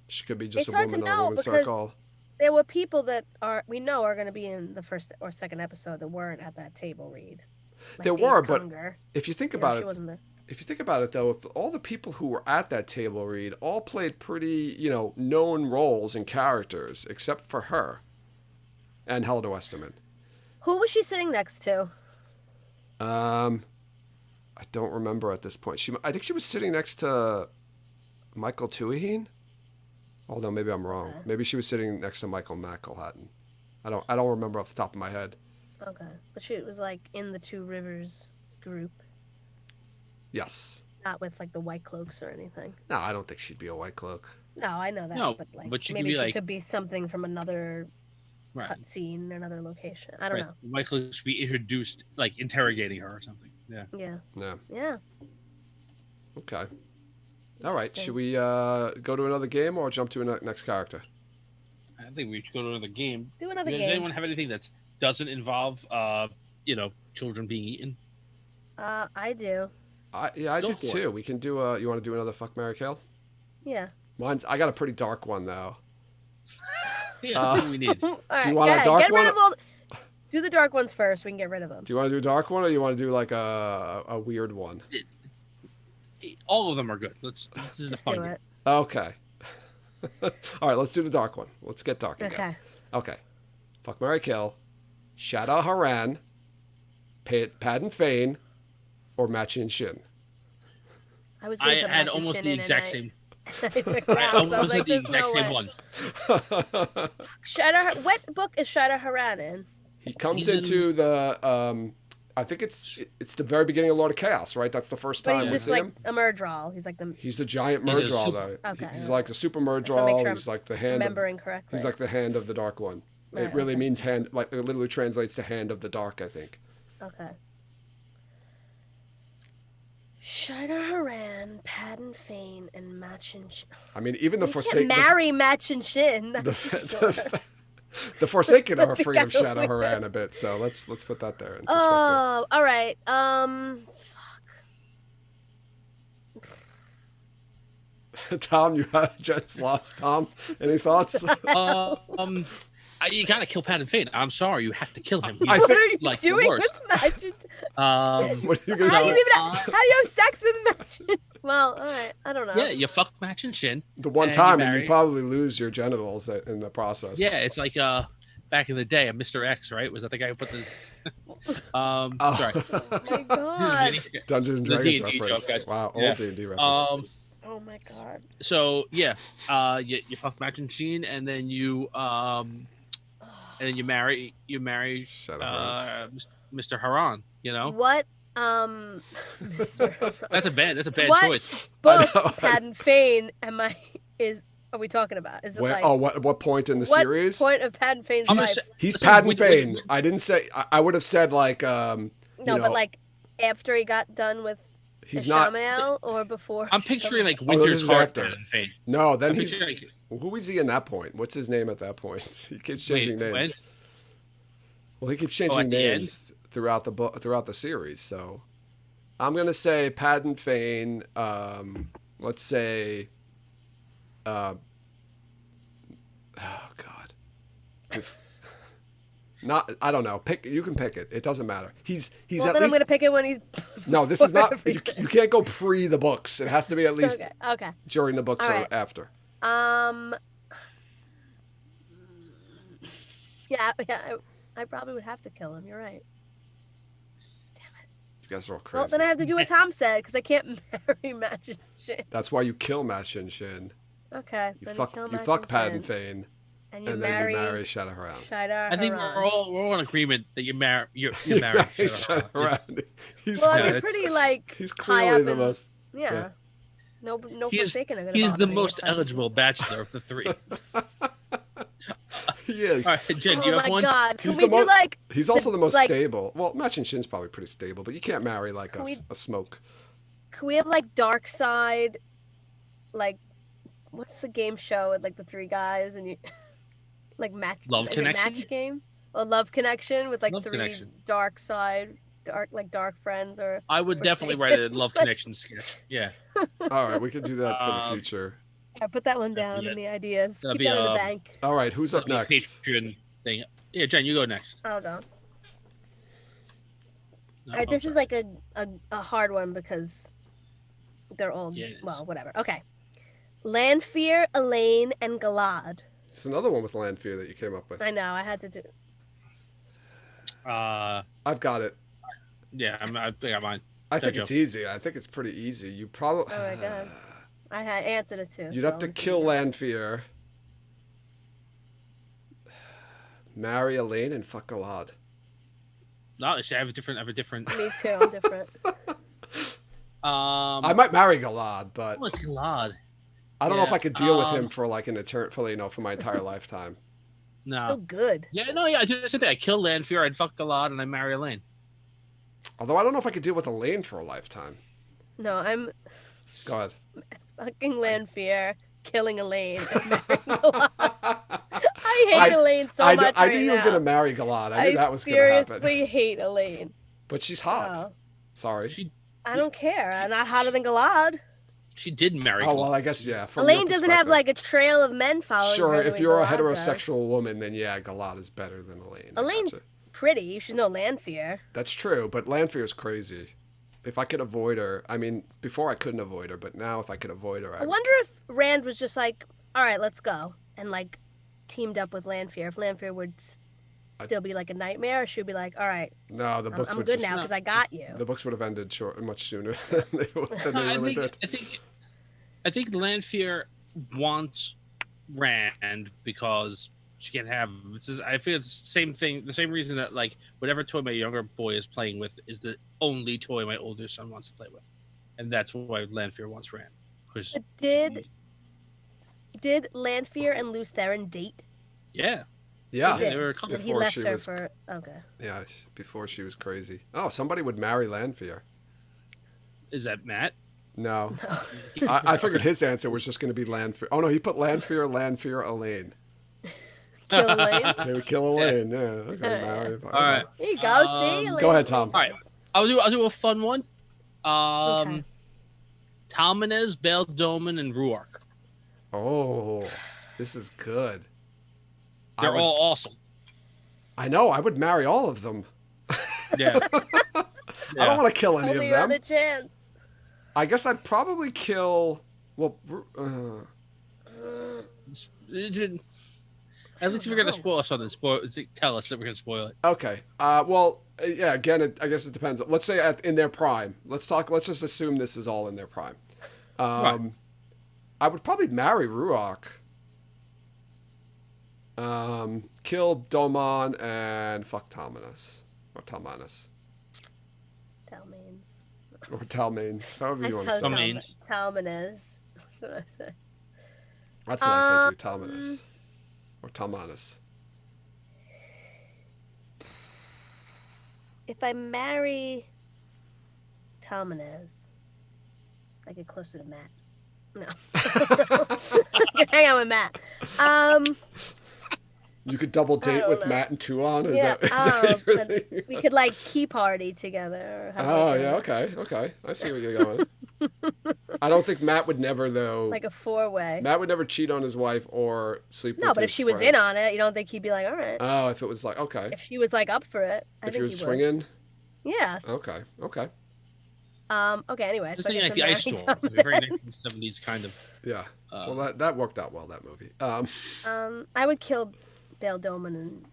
She could be just It's a hard woman to in a know women's because circle. There were people that we know are going to be in the first or second episode that weren't at that table read. Like There Days were, but Conger. If you think You know, about she it, wasn't there. if you think about it though, if all the people who were at that table read all played pretty, known roles and characters, except for her and Helena Westerman. Who was she sitting next to? I don't remember at this point. I think she was sitting next to Michael Tuaheen. Although maybe I'm wrong. Okay. Maybe she was sitting next to Michael McElhatton. I don't remember off the top of my head. Okay, but she was like in the Two Rivers group, Yes. not with like the White Cloaks or anything. No, I don't think she'd be a White Cloak. No, I know that. No, but like but she could maybe be she like- could be something from another Right. cutscene, another location. I don't know. Michael should be introduced, like interrogating her or something. Yeah. Yeah. Yeah. Yeah. Okay. All right. Interesting. Should we go to another game or jump to a next character? I think we should go to another game. Do another Does game. anyone have anything that doesn't involve, children being eaten? I do. I Go do for it. too. We can do. You want to do another fuck, marry, kill? Yeah. I got a pretty dark one though. Yeah, that's what we need. All right. do you want a go ahead. dark Get one? rid of all. Do the dark ones first. We can get rid of them. Do you want to do a dark one or you want to do like a weird one? All of them are good. This is a Just fun do game. it. Okay. All right. Let's do the dark one. Let's get dark again. Okay. Okay. Fuck, marry, kill. Shadow Haran, Padden Fane, or Machin Shin. I was. Gonna I put had Match and almost Shin the in, exact and same. I took it I out, so I was almost like, had the "There's exact no same way." one. What book is Shadow Haran in? He comes He's in- into the. I think it's the very beginning of Lord of Chaos, right? That's the first But time he's we just see like him. a Murdral. He's like the He's the giant He's a Murdral, super- though. Okay, He's alright. like the super wanna make Murdral. sure He's like the hand. remembering correctly. He's like the hand of the Dark One. It Right, really okay. means hand. Like it literally translates to hand of the dark. I think. Okay. Shadow Haran, Padden Fane, and Machin Shin. I mean, even the You Forsaken. can't marry Machin Shin. The Forsaken are I think afraid I of Shadow would. Haran a bit, so let's put that there in perspective. Oh, all right. Tom, you have just lost. Tom, any thoughts? You gotta kill Padden Fane. I'm sorry, you have to kill him. I He's think- like the doing worst. with Machin? What are you How do gonna you do? even? How do you have sex with Machin? Well, all right. I don't know. Yeah, you fuck Machin Shin. The one and you time, and marry- you probably lose your genitals in the process. Yeah, it's like back in the day, Mr. X, right? Was that the guy who put this? Oh. Sorry. Oh my god. Dungeons and The Dragons D&D reference. joke, guys. Wow, Yeah. old D&D reference. Oh my god. So yeah, you fuck Machin Shin, and then you marry Shut up. Mr. Haran. You know, What? Mr. that's a bad What? choice. book I know. Padden Fane are we talking about? Is it like what point in the what series? point of Padden Fane's I'm life? just He's listen, Padden wait, Fane. wait. I didn't say. I would have said like. No, you know, but like after he got done with he's not. Ishamael or before? I'm picturing like this Winter's is Heart. after. Padden Fane. No, then I'm he's. picturing, Who is he in that point? What's his name at that point? He keeps changing Wait, names. Well, he keeps Oh, changing at the end? names throughout the book, throughout the series. So, I'm gonna say Padden Fane. Let's say. Oh God. I don't know. You can pick it. It doesn't matter. He's well, at then I'm least. gonna pick it when he's. No, this is not. before You can't go pre the books. It has to be at least Okay. Okay. during the books All or right. after. Yeah. I probably would have to kill him. You're right. You guys are all crazy. Well, then I have to do what Tom said because I can't marry Machin Shin. That's why you kill Machin Shin. Okay. You then fuck. kill You Machin fuck Padden Shin, Fane, and you and marry, then you marry Shadow Haran. Shadow I think Haran. we're all in agreement that you marry. You You marry. marry Shadow Shadow Haran. Haran. He's Well, Yeah, you're it's- pretty like he's high clearly up the in- most. yeah. yeah. No He's- Forsaken are gonna He's bother the me most if I- eligible bachelor of the three. He is. All right, Jen, Oh you have my one. god! Can He's we the do mo- like? He's also the most like- stable. Well, Machin Shin's probably pretty stable, but you can't marry like Can we- a smoke. Can we have like Dark Side? Like, what's the game show with like the three guys and you, like match? Love is it Connection? Match game? Or Love Connection with like Love three Connection. Dark Side, dark friends or. I would definitely write Forsaken. a love connection sketch. Yeah, All right, we can do that for the Um, future. Yeah, put that one down be in it. the ideas. That'll Keep be, that in the um, bank. All right, who's up That'd be a next? Patreon thing. Yeah, Jen, you go next. I'll go. No, All right, I'm this is sorry. like a hard one because they're all Yeah, it is. well, whatever. Okay, Lanfear, Elaine, and Galad. It's another one with Lanfear that you came up with. I know I had to do. I've got it. Yeah, I got mine. I think Joe. it's easy. I think it's pretty easy. You probably. Oh my God. I had answered it too. You'd so have to let's see. kill Lanfear, marry Elaine, and fuck Galad. No, see, I have a different. Me too. I'm different. I might marry Galad, but Oh, it's Galad. I don't know if Yeah, I could deal with him for like an for my entire lifetime. So no. good. Yeah, no, yeah. I do the same thing. I kill Lanfear, I'd fuck Galad, and I marry Elaine. Although I don't know if I could deal with Elaine for a lifetime. No, I'm Go ahead. fucking Lanfear, killing Elaine, and marrying Galad. I hate Elaine so much I right knew you now. were gonna marry Galad. I knew that was gonna seriously happen. hate Elaine. But she's hot. Oh, Sorry. She I don't care. I'm not hotter than Galad. she did marry. Oh Galad. well, I guess yeah. From Elaine your doesn't have perspective. like a trail of men following Sure, her. the if way you're a Galad does. heterosexual woman, then yeah, Galad is better than Elaine. I Elaine's gotcha. pretty. She's no Lanfear. That's true, but Lanfear's crazy. If I could avoid her, I mean, before I couldn't avoid her, but now if I could avoid her, I wonder if Rand was just like, all right, let's go, and like teamed up with Lanfear. If Lanfear would still be like a nightmare, or she'd be like, all right, No, the books I'm would good just now because I got you. the books would have ended much sooner than they really did. I think Lanfear wants Rand because she can't have him. I feel it's the same thing, the same reason that like whatever toy my younger boy is playing with is the only toy my older son wants to play with, and that's why Lanfear wants Rand. Because But did Lanfear and Luce Theron date? yeah, Yeah, They did. they were a couple. And he Before left she her was- for okay. yeah, before she was crazy. Oh, somebody would marry Lanfear. Is that Matt? No, I figured his answer was just going to be Lanfear. Oh no, he put Lanfear, Elaine. Kill Elaine. They would kill Elaine. Yeah, okay, marry. All right. There you go. See, Go Elaine. ahead, Tom. All right. I'll do a fun one. Okay. Talmanes, Bail Doman, and Ruark. Oh, this is good. They're all awesome. I know. I would marry all of them. Yeah. I don't want to kill any Only of your them. other chance. I guess I'd probably kill. Well, At least if you're gonna spoil us on this, tell us that we're gonna spoil it. okay. Well, yeah. Again, I guess it depends. Let's say in their prime. Let's just assume this is all in their prime. Right. I would probably marry Ruark. Kill Domon and fuck Talmanes. Or Talmanes. Talmanes. Or Talmanes. However you want to say it. Talmanes. Talmanes. That's what I said. That's what I say too. Talmanes. Or Talmanes. If I marry Talmanes, I get closer to Matt. No. I can hang out with Matt. You could double I date don't with know. Matt and Tuon? Is Yeah, that what you're and thinking? we could like key party together. Or have Oh, like a- yeah, okay. I see where you're going. I don't think Matt would never, though. Like a 4-way. Matt would never cheat on his wife or sleep with No, but if his she was friend. in on it, you don't think he'd be like, all right. Oh, if it was like, okay. If she was like up for it, I If think he was he swinging? would. Yes. Okay. Okay. Anyway, Just so I thinking guess like the I'm ice storm, marrying the very Talmanes. 1970s kind of. Yeah. Well, that worked out well, that movie. I would kill Bail Doman and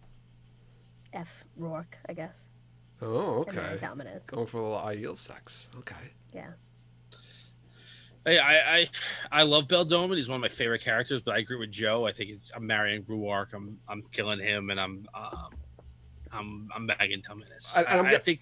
F. Rourke, I guess. Oh, And then okay. Talmanes. Going for a little ideal sex. Okay. Yeah. Hey, I love Bail Doman. He's one of my favorite characters, but I agree with Joe. I think I'm marrying Ruark. I'm killing him, and I'm bagging Talmanes. I think.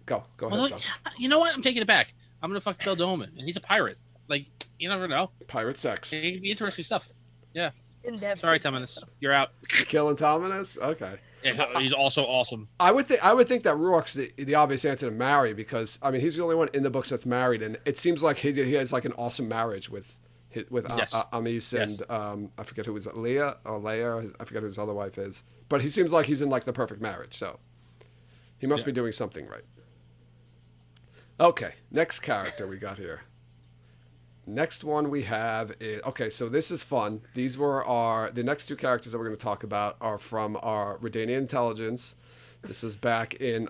Go ahead, Well, John. you know what? I'm taking it back. I'm gonna fuck Bail Doman, and he's a pirate. Like you never know. Pirate sex. It could be interesting stuff. Yeah. Indefinitely. Sorry, Talmanes. You're out. Killing Talmanes? Okay. Yeah, he's also awesome. I would think that Ruark's the obvious answer to marry because I mean he's the only one in the books that's married and it seems like he has like an awesome marriage with Yes. Amis Yes. and I forget who was it, Leah or Leia, I forget who his other wife is, but he seems like he's in like the perfect marriage, so he must be doing something right. Okay, next character we got here. Next one we have is okay. So this is fun. These were the next two characters that we're going to talk about are from our Redanian intelligence. This was back in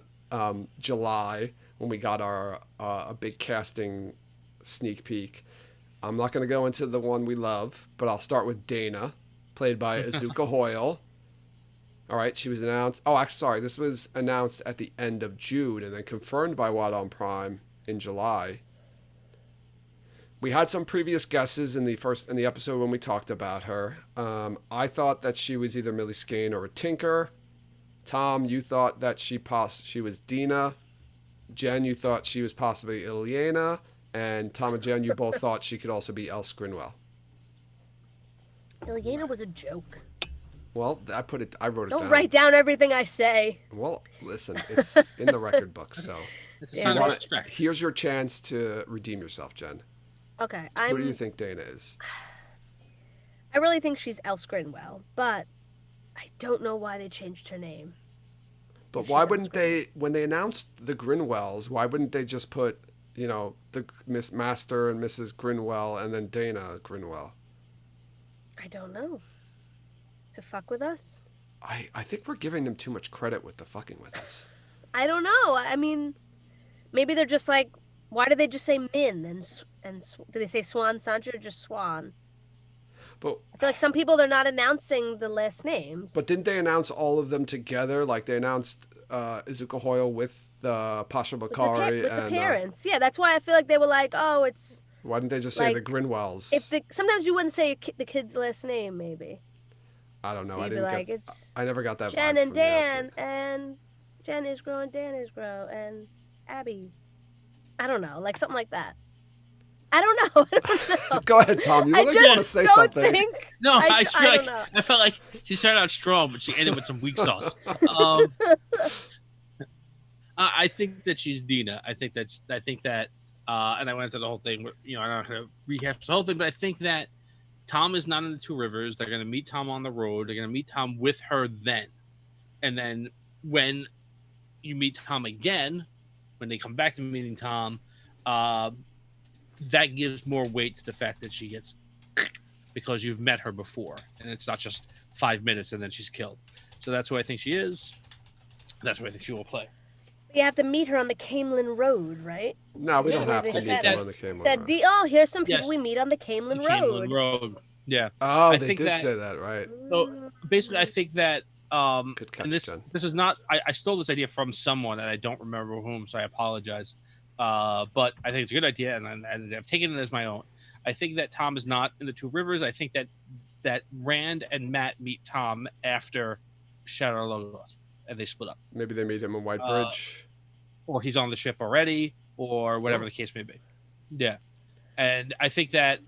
July when we got our a big casting sneak peek. I'm not going to go into the one we love, but I'll start with Dana, played by Azuka Hoyle. All right, she was announced. Oh, actually, sorry, this was announced at the end of June and then confirmed by Watt on Prime in July. We had some previous guesses in the episode when we talked about her. I thought that she was either Millie Skane or a Tinker. Tom, you thought that she was Dina. Jen, you thought she was possibly Ileana. And Tom and Jen, you both thought she could also be Else Grinwell. Ileana was a joke. Well, I wrote it Don't down. write down everything I say. Well, listen, it's in the record book, so It's a Yeah, sign of right. respect. here's your chance to redeem yourself, Jen. Okay, Who do you think Dana is? I really think she's Else Grinwell, but I don't know why they changed her name. But If why she's wouldn't Else they, when they announced the Grinwells, why wouldn't they just put, the Miss Master and Mrs. Grinwell and then Dana Grinwell? I don't know. To fuck with us? I think we're giving them too much credit with the fucking with us. I don't know. I mean, maybe they're just like, why did they just say Min and did they say Swan Sancho or just Swan? But I feel like some people they're not announcing the last names. But didn't they announce all of them together? Like they announced Izuka Hoyle with Pasha Bakari with and the parents, yeah, that's why I feel like they were like, oh, it's why didn't they just say the like, Grinwells? sometimes you wouldn't say the kid's last name, maybe. I don't know. So I you'd be didn't like, get. it's I never got that. Jen vibe and from the announcement. Dan and Jen is grow and Dan is grow and Abby. I don't know, like something like that. I don't know. I don't know. Go ahead, Tom. You I look like you want to just say don't something. think. No, I feel I like don't know. I felt like she started out strong, but she ended with some weak sauce. I think that she's Dina. I think that, and I went through the whole thing. I'm not going to rehash the whole thing, but I think that Tom is not in the Two Rivers. They're going to meet Tom on the road. They're going to meet Tom with her then, and then when you meet Tom again, when they come back to meeting Tom, that gives more weight to the fact that she gets because you've met her before, and it's not just 5 minutes and then she's killed. So that's who I think she is. That's who I think she will play. You have to meet her on the Camelin Road, right? No, we don't Yeah, have they to meet said- them on the camera. Said here's some people Yes. we meet on the Camelin The Road. Camelin Road. Yeah. Oh, I they think did that- say that, right? So basically, I think that Good catch, and this Jen. is not. I stole this idea from someone, and I don't remember whom, so I apologize. But I think it's a good idea, and I've taken it as my own. I think that Tom is not in the Two Rivers. I think that Rand and Matt meet Tom after Shadow Logos, and they split up, Maybe they meet him in White Bridge. or he's on the ship already, or whatever the case may be. Yeah, and I think that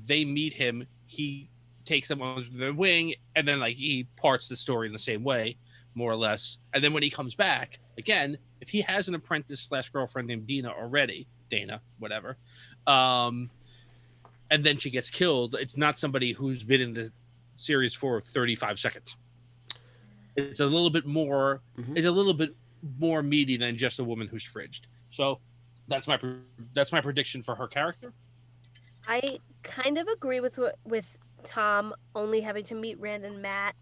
they meet him. He takes them under their wing, and then he parts the story in the same way, more or less. And then when he comes back again, if he has an apprentice / girlfriend named Dana, whatever, and then she gets killed, it's not somebody who's been in the series for 35 seconds. It's a little bit more. Mhm. It's a little bit more meaty than just a woman who's fridged. So that's my prediction for her character. I kind of agree with Tom only having to meet Rand and Matt,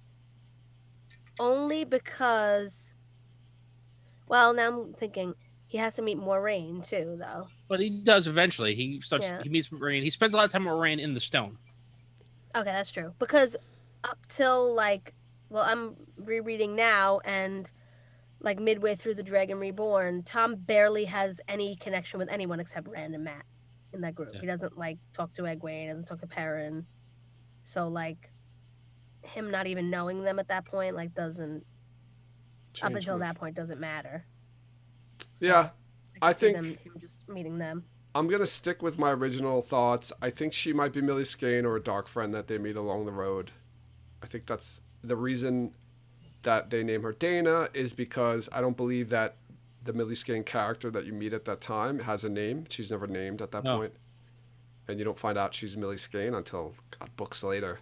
only because. Well, now I'm thinking he has to meet Moraine too, though. But he does eventually. He starts. Yeah. He meets Moraine. He spends a lot of time with Moraine in the stone. Okay, that's true. Because up till I'm rereading now, and midway through the Dragon Reborn, Tom barely has any connection with anyone except Rand and Matt in that group. Yeah. He doesn't talk to Egwene, doesn't talk to Perrin. So him not even knowing them at that point doesn't up Change until much. that point doesn't matter. So Yeah, I could see think him just meeting them. I'm gonna stick with my original thoughts. I think she might be Millie Skane or a dark friend that they meet along the road. I think that's the reason that they name her Dana is because I don't believe that the Millie Skane character that you meet at that time has a name. She's never named at that No. point. And you don't find out she's Millie Skane until books later.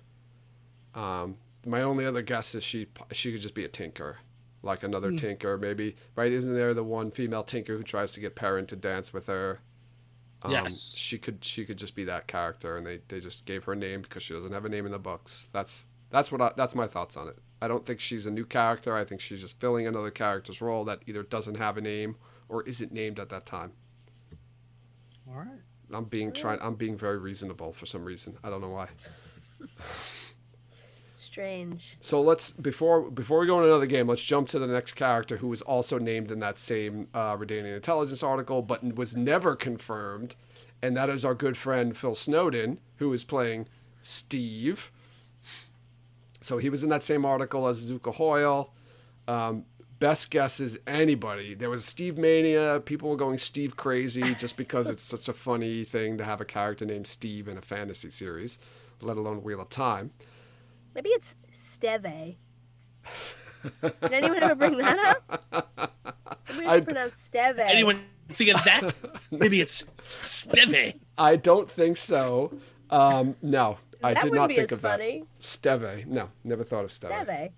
My only other guess is she could just be a tinker, like another tinker maybe. Right? Isn't there the one female tinker who tries to get Perrin to dance with her? Yes. She could just be that character, and they just gave her a name because she doesn't have a name in the books. That's my thoughts on it. I don't think she's a new character. I think she's just filling another character's role that either doesn't have a name or isn't named at that time. All right. I'm being very reasonable for some reason. I don't know why. Strange. So let's before we go into another game, let's jump to the next character who was also named in that same Redanian intelligence article, but was never confirmed, and that is our good friend Phil Snowden, who is playing Steve. So he was in that same article as Zuka Hoyle, best guesses anybody. There was Steve Mania. People were going Steve crazy just because it's such a funny thing to have a character named Steve in a fantasy series, let alone Wheel of Time. Maybe it's Steve. Did anyone ever bring that up? Maybe it's pronounced Steve. Anyone think of that? Maybe it's Steve. I don't think so. No, I That did wouldn't not be think as of funny. that. Steve. No, never thought of Steve. Steve.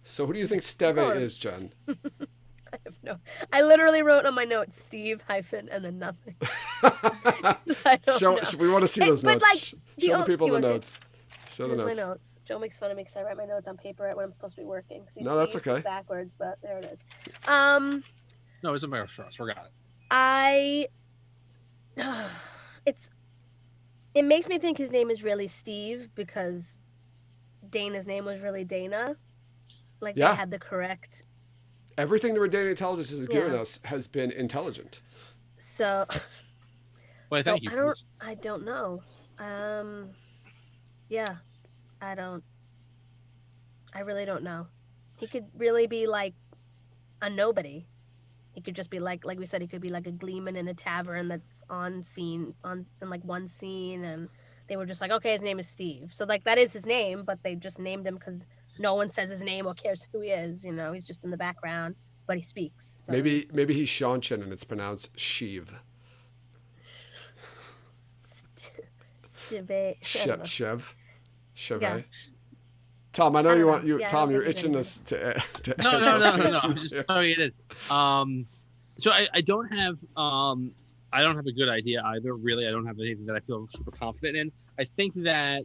So who do you think Steve Hold on. is, Jen? I have no. I literally wrote on my notes Steve hyphen and then nothing. I don't know. So we want to see those But, notes. like, Show the people you the wanna see- notes. Show the Here's my notes. notes. Joe makes fun of me because I write my notes on paper when I'm supposed to be working. See, No, that's Steve okay. is backwards, but there it is. No, it's a matter for us. We got it. It makes me think his name is really Steve because Dana's name was really Dana. Like Yeah. they had the correct. Everything the Redanian intelligence has given Yeah. us has been intelligent. So, Well, so thank you. I don't know. Yeah, I really don't know. He could really be like a nobody. He could just be like we said, he could be like a gleeman in a tavern that's on scene in like one scene, and they were just like, okay, his name is Steve. So like that is his name, but they just named him because no one says his name or cares who he is. You know, he's just in the background, but he speaks. So Maybe he's he's Seanchan and it's pronounced Sheev. Steve. Chev. Chevet. Yeah. Tom, I know I you don't want know. you. Yeah, I Tom, don't you're think it's itching anything. us to. No. answer. I'm just sorry it is. So I don't have a good idea either. Really, I don't have anything that I feel super confident in. I think that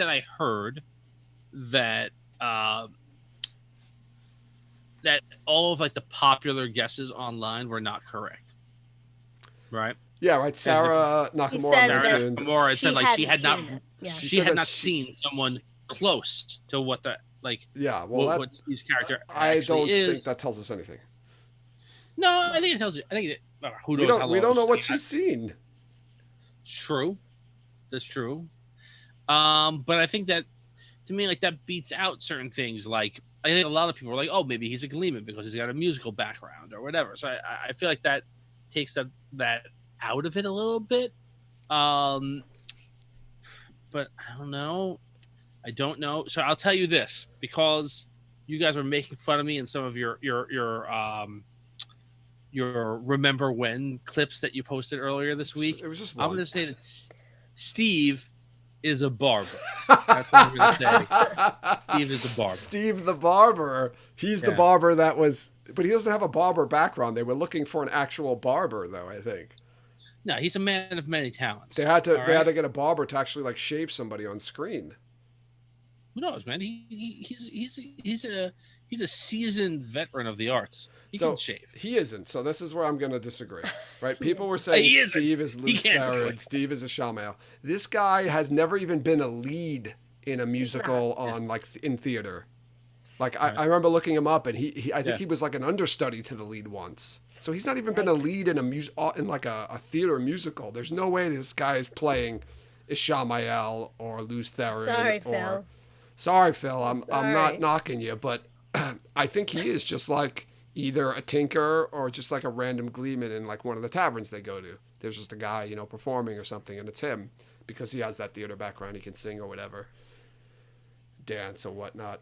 I heard that that all of like the popular guesses online were not correct. Right? Yeah, right. Sarah Nakamura said that mentioned. Nakamura had said like she had not hadn't seen it. Yeah. she said had that not seen someone close to what the like Yeah, well, what Steve's character I actually don't is. think that tells us anything. No, I think it tells you. I think it, who We knows how don't. long We don't know what she she's seen. True, that's true. But I think that to me, like that beats out certain things. Like I think a lot of people are like, oh, maybe he's a Gleeman because he's got a musical background or whatever. So I feel like that takes that out of it a little bit. But I don't know. I don't know. So I'll tell you this because you guys were making fun of me in some of your remember when clips that you posted earlier this week. It was just I'm one. going to say that Steve is a barber. That's what I'm going to say. Steve is a barber. Steve the barber. He's the Yeah. barber that was, but he doesn't have a barber background. They were looking for an actual barber, though. I think No, he's a man of many talents. they had to. All They had right? to get a barber to actually like shave somebody on screen. Who knows, man? He's a seasoned veteran of the arts. He So can shave. he isn't. So this is where I'm going to disagree. Right? People were saying He isn't. Steve is He Luz can't do Theron, it. Steve is a Shamael. This guy has never even been a lead in a musical on like in theater. Like Right. I remember looking him up, and I think Yeah. he was like an understudy to the lead once. So he's not even been a lead in in like a theater musical. There's no way this guy is playing Ishamael or Luz Theron. Sorry, or, Phil. Sorry, Phil. I'm Sorry. not knocking you, but I think he is just like either a tinker or just like a random gleeman in like one of the taverns they go to. There's just a guy, performing or something, and it's him because he has that theater background. He can sing or whatever, dance or whatnot.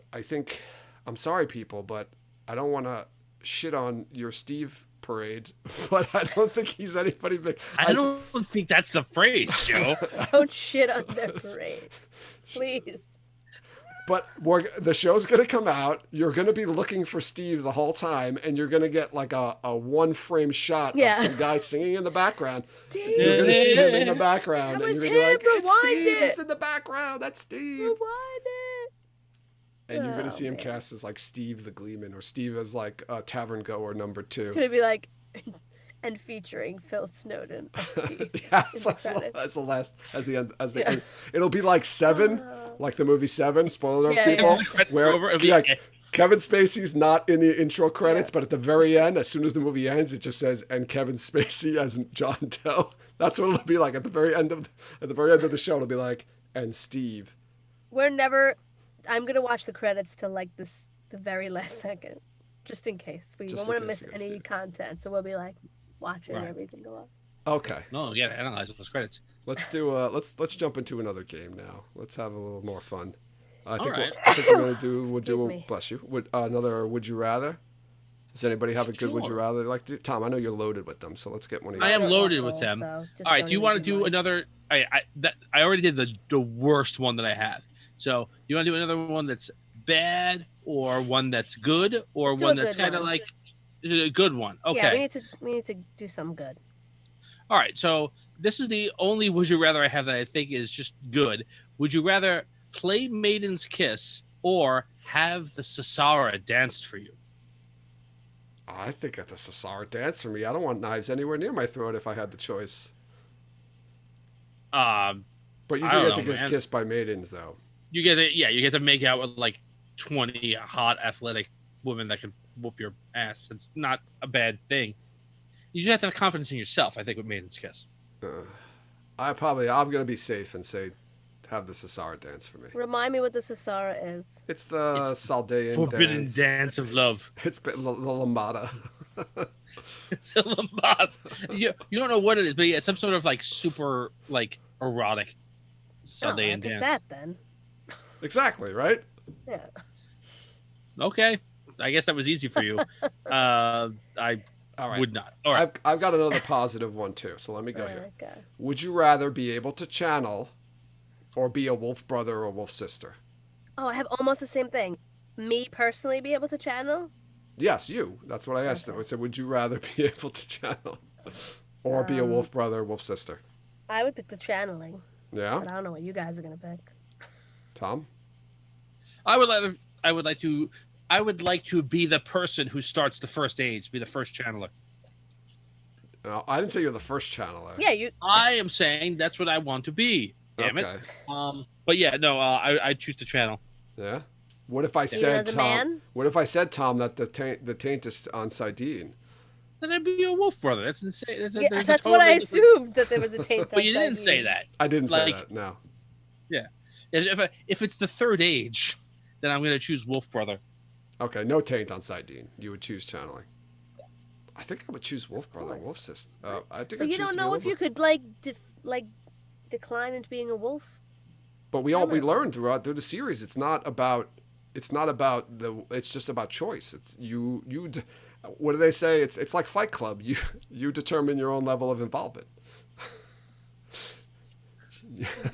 I'm sorry, people, but I don't want to shit on your Steve parade, but I don't think he's anybody big. I don't think that's the phrase, Joe. Don't shit on their parade, please. But the show's going to come out. You're going to be looking for Steve the whole time, and you're going to get like a one-frame shot Yeah. of some guy singing in the background. Steve, You're going to see him in the background, That and was you're going to be like, him! "It's Rewind Steve! it!" It's in the background. That's Steve!" rewind it. And you're going to Oh, see him man. cast as like Steve the Gleeman, or Steve as like a tavern goer number 2. It's gonna be like, and featuring Phil Snowden as Steve. Yeah, in that's the credits. the last, as the end, as the Yeah. end. It'll be like Seven, like the movie Seven. Spoiler alert, Yeah, yeah. people. The credits Where over, it'll be- yeah, Kevin Spacey's not in the intro credits, Yeah. but at the very end, as soon as the movie ends, it just says "and Kevin Spacey as John Doe." That's what it'll be like at the very end of the show. It'll be like "and Steve." We're never I'm gonna watch the credits till like the very last second, just in case. We Just don't in want to case miss you guys any do. content, so we'll be like watching Right. everything go up. Okay. No, yeah, analyze those credits. Let's do let's jump into another game now. Let's have a little more fun. All right. I think we're gonna do Excuse me. bless you. Another would you rather? Does anybody have a good would you Sure. rather like to do? Tom, I know you're loaded with them, so let's get one of I yours. am don't loaded want with those, them. so just All right. don't Do you even want to do mine. another? I already did the worst one that I have. So you want to do another one that's bad, or one that's good, or Do a one that's good kind of one. like a good one? Okay. Yeah, we need to do something good. All right. So this is the only would you rather I have that I think is just good. Would you rather play Maiden's Kiss or have the Sasara danced for you? I think the Sasara dance for me. I don't want knives anywhere near my throat if I had the choice. Um, But you I do don't get to know, get man. kissed by maidens, though. you get to you get to make out with like 20 hot athletic women that can whoop your ass. It's not a bad thing. You just have to have confidence in yourself, I think, with Maiden's Kiss. I'm gonna be safe and say have the Sasara dance for me. Remind me what the Sasara is. It's the It's Saldean Forbidden dance. dance of love. It's the lambada. It's a lambada. You don't know what it is, but yeah, it's some sort of like super like erotic Oh, I Saldean pick dance. that then. Exactly right. Yeah. Okay, I guess that was easy for you. I All right. would not. All right. I've got another positive one too. So let me go Oh here. my god. Would you rather be able to channel, or be a wolf brother or wolf sister? Oh, I have almost the same thing. Me personally be able to channel? Yes, you. That's what I asked them. I said, would you rather be able to channel, or be a wolf brother or wolf sister? I would pick the channeling, Yeah, but I don't know what you guys are gonna pick. Tom. I would like to be the person who starts the first age, be the first channeler. No, I didn't say you're the first channeler. Yeah, you. I am saying that's what I want to be. Damn Okay. it. But yeah, no, I choose to channel. Yeah. What if I Even said as a Tom? man? What if I said Tom that the taint is on Sidene? Then I'd be a wolf brother. That's insane. Yeah, That's a that's what I totally different- assumed that there was a taint. But you didn't outside say you. that. I didn't say Like- that. No. Yeah. If it's the third age, then I'm gonna choose wolf brother. Okay. No taint on Sidene. You would choose channeling. I think I would choose wolf brother, course. wolf sister. I think But I'd you choose don't to be a know wolf if you could decline into being a wolf. But we learned through the series. It's not about the. It's just about choice. It's you. What do they say? It's like Fight Club. You determine your own level of involvement.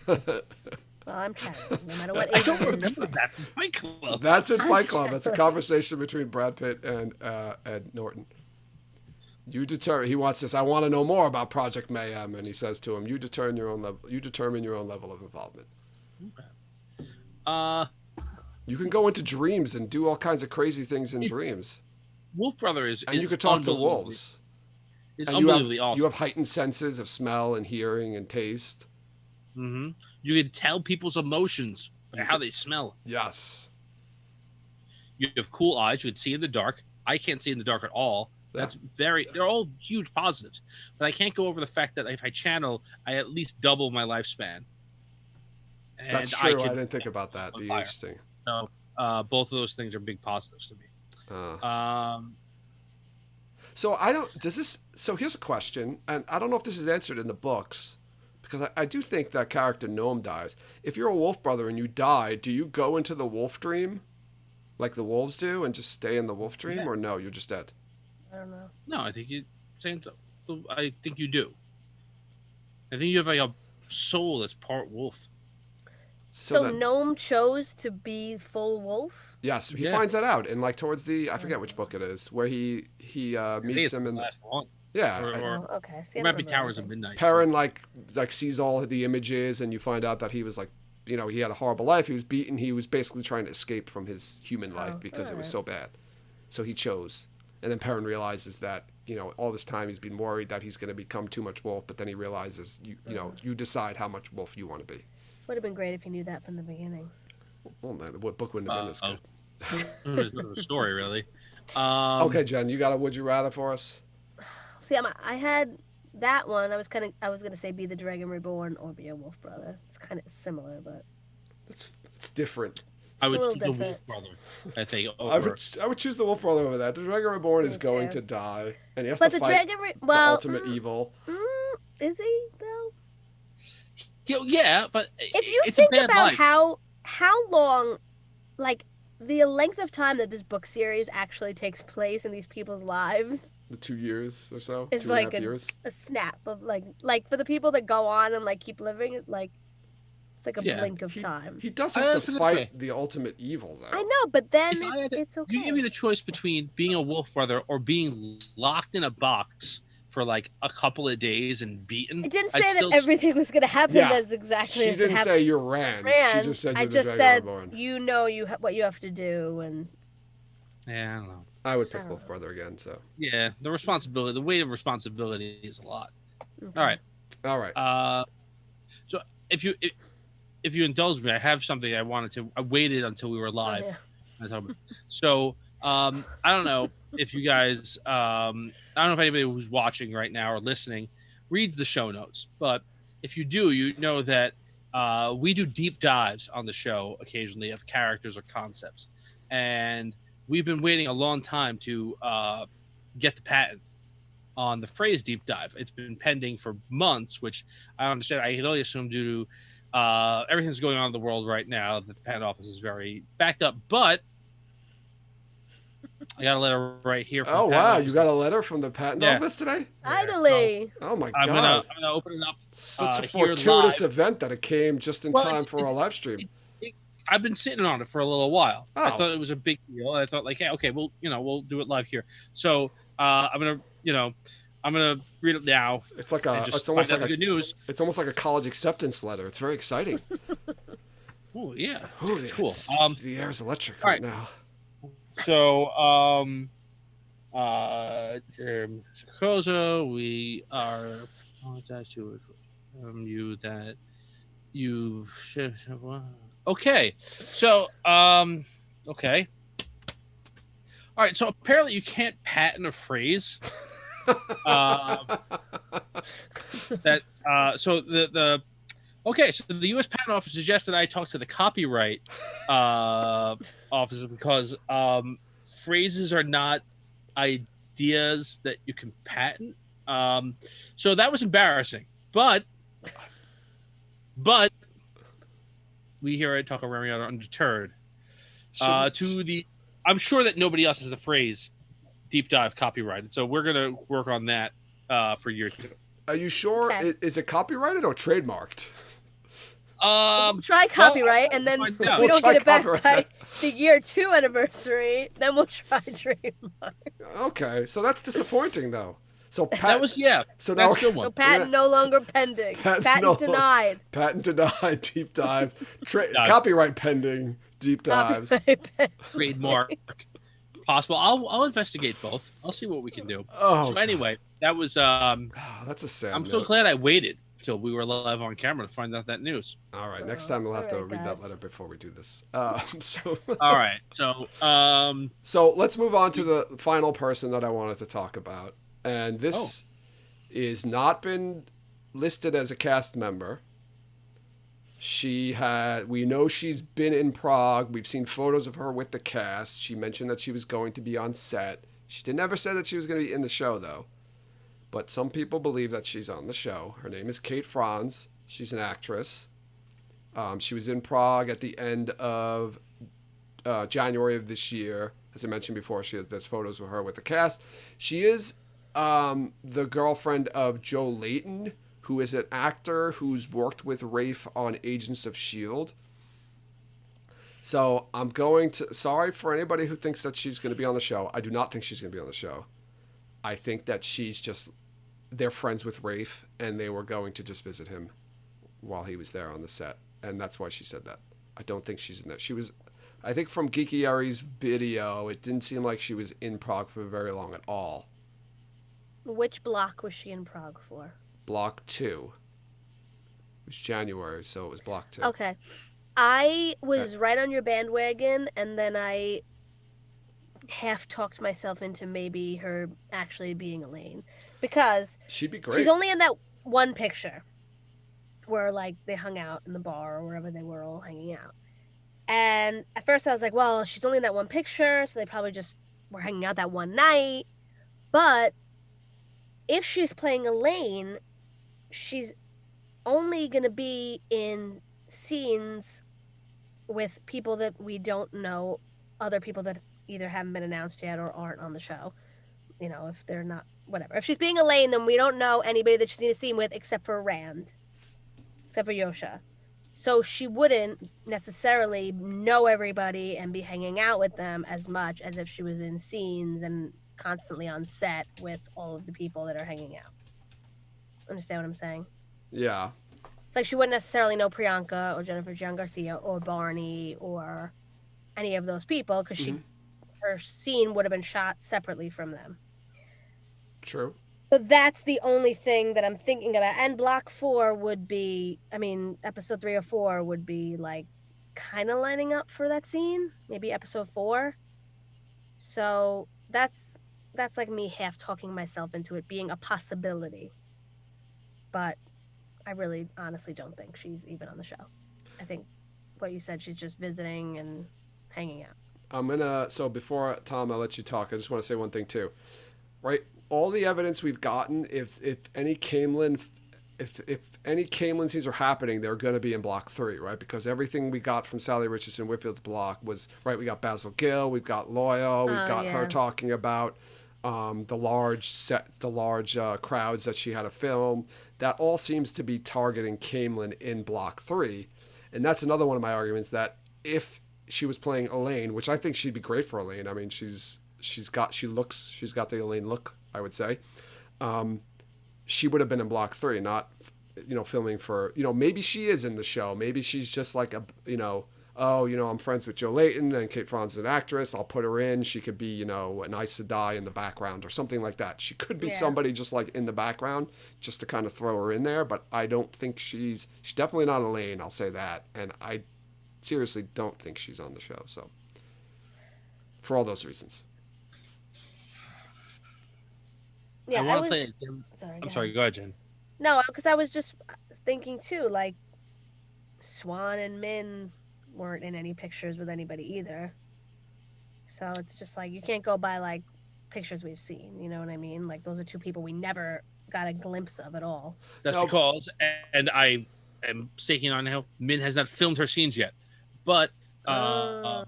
Well, I'm channeling, no matter what I age don't it is. remember that from Fight Club. That's in Fight Club. That's a conversation between Brad Pitt and Ed Norton. You determine. He wants this. I want to know more about Project Mayhem, and he says to him, "You determine your own level. You determine your own level of involvement. You can go into dreams and do all kinds of crazy things in dreams, Wolf brother is and you is could talk to unbelievably- wolves. It's And unbelievably awesome. you have heightened senses of smell and hearing and taste. Mm-hmm. You can tell people's emotions by how they smell. Yes. You have cool eyes. You can see in the dark. I can't see in the dark at all. That's they're all huge positives. But I can't go over the fact that if I channel, I at least double my lifespan. And That's true. I can- didn't think about that. The fire. age thing. So both of those things are big positives to me. So I don't. Does this? So here's a question, and I don't know if this is answered in the books, because I do think that character Gnome dies. If you're a wolf brother and you die, do you go into the wolf dream, like the wolves do, and just stay in the wolf dream, Yeah. or no, you're just dead? I don't know. No, I think I think you do. I think you have like a soul that's part wolf. So then- Gnome chose to be full wolf? yes, he Yeah. finds that out, and like towards the I forget which book it is, where he I think meets it's him the in last one. yeah. Or- Oh, okay. See, It I might don't be remember Towers of anything. Midnight. Perrin like sees all the images, and you find out that he was like, he had a horrible life. He was beaten. He was basically trying to escape from his human life Oh, because it was alright. so bad. So he chose, and then Perrin realizes that all this time he's been worried that he's going to become too much wolf, but then he realizes you decide how much wolf you want to be. Would have been great if you knew that from the beginning. Well, then what book wouldn't have been this good? It's a bit of a story, really. Okay, Jen, you got a would you rather for us? See, I had that one. I was gonna say be the Dragon Reborn or be a wolf brother. It's kind of similar, but It's different. I It's a would little choose the Wolf different. Brother. I think I over. would choose the Wolf Brother over that. The Dragon Reborn Me is going too. to die, and he has But to the fight well, the ultimate evil. is he though? Yeah, but If you it's a think bad about life. how long, like the length of time that this book series actually takes place in these people's lives The 2 years or so, is two and a like half years. a snap of like for the people that go on and like keep living, like it's like a Yeah. blink of time. He does have to Put it this fight way. the ultimate evil, though. I know, but then If I had to, it's you give me okay. the choice between being a Wolf Brother or being locked in a box for like a couple of days and beaten. I didn't I'd say that still everything was going to happen Yeah. as exactly She as it didn't happened. say you're Rand. She just said I you're the just Dragon said Reborn. you know what you have to do, and Yeah, I don't know. I would pick Oh. Wolf Brother again. So. Yeah, the responsibility, the weight of responsibility is a lot. okay. All right. All right. So if you indulge me, I have something I wanted to. I waited until we were live. Oh, yeah. So I don't know if you guys, I don't know if anybody who's watching right now or listening reads the show notes, but if you do, you know that we do deep dives on the show occasionally of characters or concepts, and we've been waiting a long time to get the patent on the phrase deep dive. It's been pending for months, which I understand. I can only assume due to everything's going on in the world right now that the patent office is very backed up. But I got a letter right here. From Oh the patent wow, office. you got a letter from the patent Yeah. office today? Finally. Oh my I'm god. gonna open it up. Such a here fortuitous live. event that it came just in Well, time for our live stream. I've been sitting on it for a little while. I Oh. thought it was a big deal. I thought like, yeah, okay, well, we'll do it live here. So I'm gonna read it now. It's like And a just it's almost find like out a the good news. it's almost like a college acceptance letter. It's very exciting. Oh yeah, Ooh, it's cool. The air's electric all right right. now. So Kozo, we are apologize to you that you okay. So okay. All right, so apparently you can't patent a phrase. That so the okay, so the U.S. Patent Office suggested I talk to the copyright office because phrases are not ideas that you can patent. So that was embarrassing, but we here at tel'aran'rhiod are undeterred. I'm sure that nobody else has the phrase deep dive copyrighted, so we're gonna work on that for years. Are you sure? Okay. Is it copyrighted or trademarked? Try copyright, and then find if out. we We'll don't get it back try by the year 2 anniversary, then we'll try trademark. Okay, so that's disappointing though. So That was So that's now a good So one. patent no longer pending. Patent denied. Patent denied. Deep dives. Dive. Copyright pending. Deep dives. Copyright pending. Trademark possible. I'll investigate both. I'll see what we can do. Oh, So anyway, that was oh, that's a sad. I'm so note. glad I waited till we were live on camera to find out that news. All right, next time we'll have to All right, read that guys. letter before we do this. So All right. So so let's move on to the final person that I wanted to talk about, and this is not been listed as a cast member. We know she's been in Prague. We've seen photos of her with the cast. She mentioned that she was going to be on set. She never said that she was going to be in the show, though. But some people believe that she's on the show. Her name is Kate Franz. She's an actress. She was in Prague at the end of January of this year. As I mentioned before, there's photos of her with the cast. She is the girlfriend of Joe Layton, who is an actor who's worked with Rafe on Agents of S.H.I.E.L.D. So sorry for anybody who thinks that she's going to be on the show. I do not think she's going to be on the show. I think that they're friends with Rafe, and they were going to just visit him while he was there on the set. And that's why she said that. I don't think she's in that. I think from Geeky Ari's video, it didn't seem like she was in Prague for very long at all. Which block was she in Prague for? Block 2. It was January, so it was block 2. Okay. I was right on your bandwagon, and then I half talked myself into maybe her actually being Elaine. Because She'd be great. she's only in that one picture where, like, they hung out in the bar or wherever they were all hanging out. And at first I was like, well, she's only in that one picture, so they probably just were hanging out that one night. But if she's playing Elaine, she's only going to be in scenes with people that we don't know, other people that either haven't been announced yet or aren't on the show. You know, if they're not, whatever. If she's being Elaine, then we don't know anybody that she's in a scene with except for Rand, except for Yosha. So she wouldn't necessarily know everybody and be hanging out with them as much as if she was in scenes and constantly on set with all of the people that are hanging out. Understand what I'm saying? Yeah. It's like she wouldn't necessarily know Priyanka or Jennifer Gian Garcia or Barney or any of those people because Mm-hmm. her scene would have been shot separately from them. True. So that's the only thing that I'm thinking about. And block 4 would be, I mean, episode 3 or 4 would be like kind of lining up for that scene. Maybe episode 4. So that's like me half talking myself into it being a possibility. But I really honestly don't think she's even on the show. I think what you said, she's just visiting and hanging out. So before Tom, I'll let you talk. I just want to say one thing too. Right, all the evidence we've gotten, if any Camelin, if any Camelin scenes are happening, they're going to be in block 3, right? Because everything we got from Sally Richardson Whitfield's block was right. We got Basil Gill, we've got Loyal, we've got her talking about the large crowds that she had to film. That all seems to be targeting Camelin in block 3, and that's another one of my arguments that if she was playing Elaine, which I think she'd be great for Elaine. I mean, she's got the Elaine look, I would say. She would have been in block 3, not filming for maybe she is in the show. Maybe she's just like I'm friends with Joe Layton and Kate Franz is an actress. I'll put her in. She could be an Aes Sedai in the background or something like that. She could be somebody just like in the background, just to kind of throw her in there. But I don't think she's definitely not Elaine. I'll say that, and I seriously don't think she's on the show. So for all those reasons. Yeah, I want to play. I'm sorry. Go ahead, Jen. No, because I was just thinking too, like Swan and Min weren't in any pictures with anybody either. So it's just like you can't go by like pictures we've seen. You know what I mean? Like those are two people we never got a glimpse of at all. That's because, and I am staking on how Min has not filmed her scenes yet, but maybe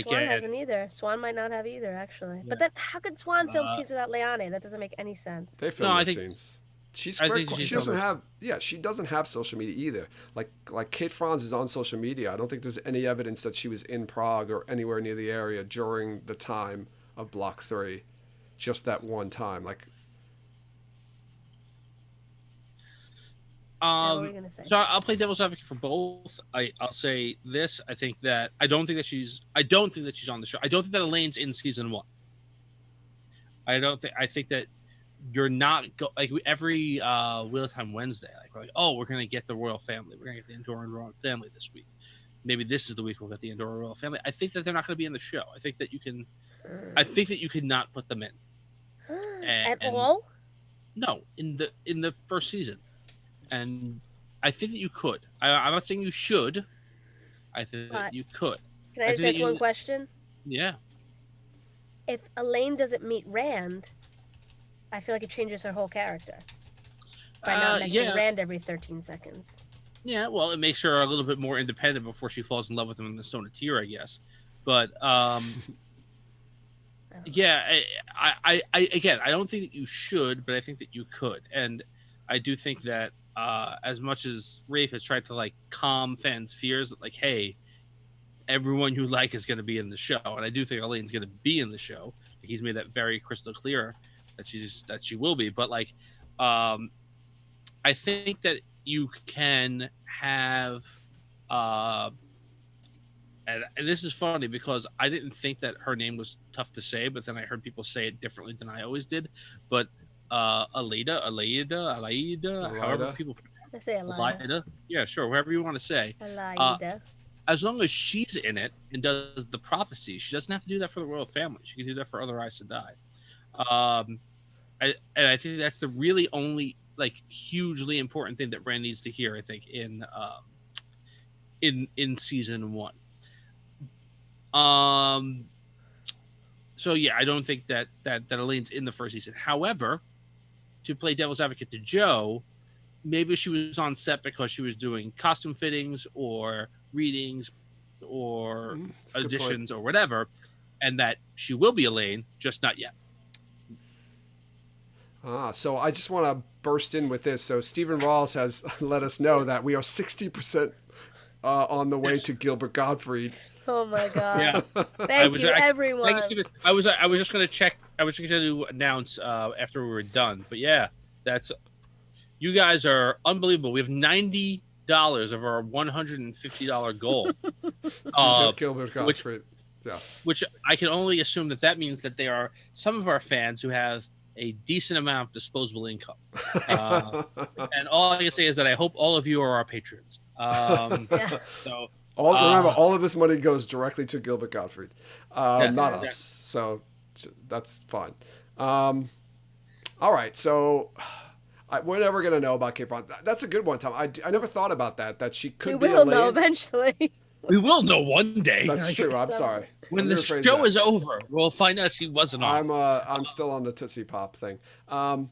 Swan hasn't either. Swan might not have either, actually. Yeah. But then, how could Swan film scenes without Leanne? That doesn't make any sense. They film scenes. She doesn't have. Yeah, she doesn't have social media either. Like Kate Franz is on social media. I don't think there's any evidence that she was in Prague or anywhere near the area during the time of Block 3. Just that one time. Like. What were you gonna say? So I'll play devil's advocate for both. I'll say this. I don't think that she's on the show. I don't think that Elaine's in season 1. I think that you're not every Wheel of Time Wednesday. Like we're like, oh, we're gonna get the royal family. We're gonna get the Andorran family this week. Maybe this is the week we'll get the Andorran royal family. I think that they're not going to be in the show. I think that you could not put them in at all. No, in the first season. And I think that you could. I'm not saying you should. I think that you could. Can I just ask one question? Yeah. If Elaine doesn't meet Rand, I feel like it changes her whole character. By not mentioning Rand every 13 seconds. Yeah, well, it makes her a little bit more independent before she falls in love with him in the Stone of Tear, I guess. But, yeah, I don't think that you should, but I think that you could. And I do think that as much as Rafe has tried to like calm fans' fears that like, hey, everyone you like is going to be in the show, and I do think Elaine's going to be in the show. Like, he's made that very crystal clear that she will be. But like, I think that you can have, and this is funny because I didn't think that her name was tough to say, but then I heard people say it differently than I always did. But Aleida, however people I say Aleida. Yeah, sure, whatever you want to say. Aleida. As long as she's in it and does the prophecy, she doesn't have to do that for the royal family. She can do that for other Aes Sedai. I think that's the really only like hugely important thing that Rand needs to hear. I think in season 1. So yeah, I don't think that Elaine's in the first season. However, to play devil's advocate to Joe, maybe she was on set because she was doing costume fittings or readings or auditions or whatever, and that she will be Elaine, just not yet. So I just want to burst in with this. So Stephen Rawls has let us know that we are 60% on the way to Gilbert Gottfried. Oh my God! Yeah, Thank you, everyone. I was just going to check. I was going to announce after we were done. But yeah, that's you guys are unbelievable. We have $90 of our $150 goal. Gilbert Gottfried. Yes. Which I can only assume that means that there are some of our fans who have a decent amount of disposable income. And all I can say is that I hope all of you are our patrons. So remember, all of this money goes directly to Gilbert Gottfried, not us. So that's fine. All right, so we're never gonna know about Kate Franz. That's a good one, Tom. I never thought about that she could be. We will know eventually. We will know one day. That's true. I'm sorry. When the show is over, we'll find out she wasn't on. I'm still on the Tootsie Pop thing. I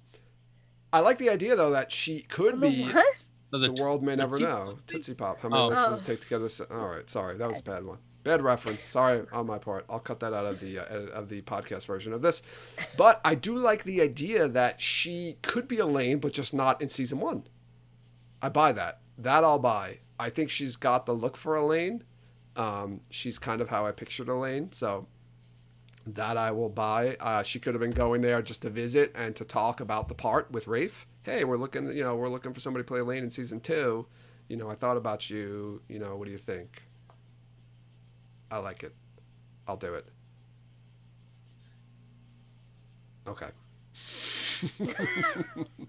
like the idea though that she could be. What? The world may never know. Tootsie Pop. How many licks does it take to get this? All right. Sorry, that was a bad one. Bad reference. Sorry on my part. I'll cut that out of the podcast version of this. But I do like the idea that she could be Elaine, but just not in season 1. I buy that. That I'll buy. I think she's got the look for Elaine. She's kind of how I pictured Elaine, so that I will buy. She could have been going there just to visit and to talk about the part with Rafe. Hey, we're looking for somebody to play Elaine in season 2. I thought about you. What do you think? I like it. I'll do it. Okay.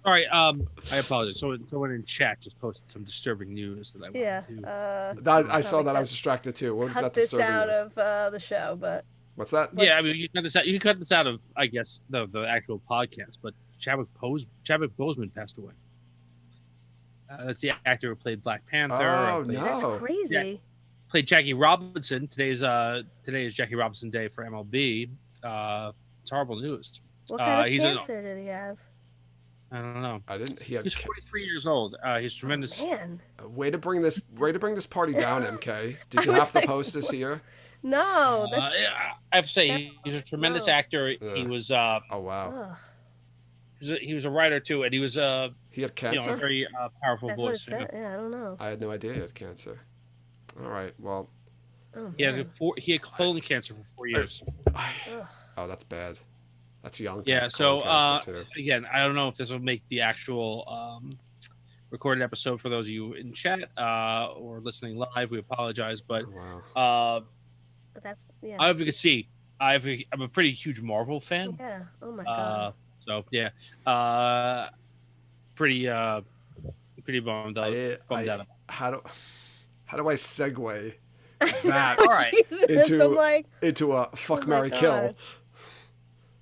All right. I apologize. Someone in chat just posted some disturbing news that I wanted to. I saw that. I was distracted too. What is that disturbing news? Cut this out of the show, but. What's that? Yeah, I mean, you can cut this out of, I guess, the actual podcast. But Chadwick Boseman passed away. That's the actor who played Black Panther. Oh no, that's crazy. Yeah, played Jackie Robinson. Today is Jackie Robinson Day for MLB. It's horrible news. What kind of cancer did he have? I don't know. He's 43 years old. He's tremendous. Oh, man. Way to bring this party down, MK. Did you have to post this here? No. I have to say he's a tremendous actor. He was. Oh wow. He was a writer too, and he was he had cancer. A very powerful That's voice. What it said. Yeah, I don't know. I had no idea he had cancer. All right, well. He had colon cancer for 4 years. Oh, that's bad. That's young. Yeah. So again, I don't know if this will make the actual recorded episode for those of you in chat or listening live. We apologize, but but that's I don't know if you can see. I'm a pretty huge Marvel fan. Yeah. Oh my god. So yeah, pretty bummed out. How do I segue that all right into a fuck, marry, kill?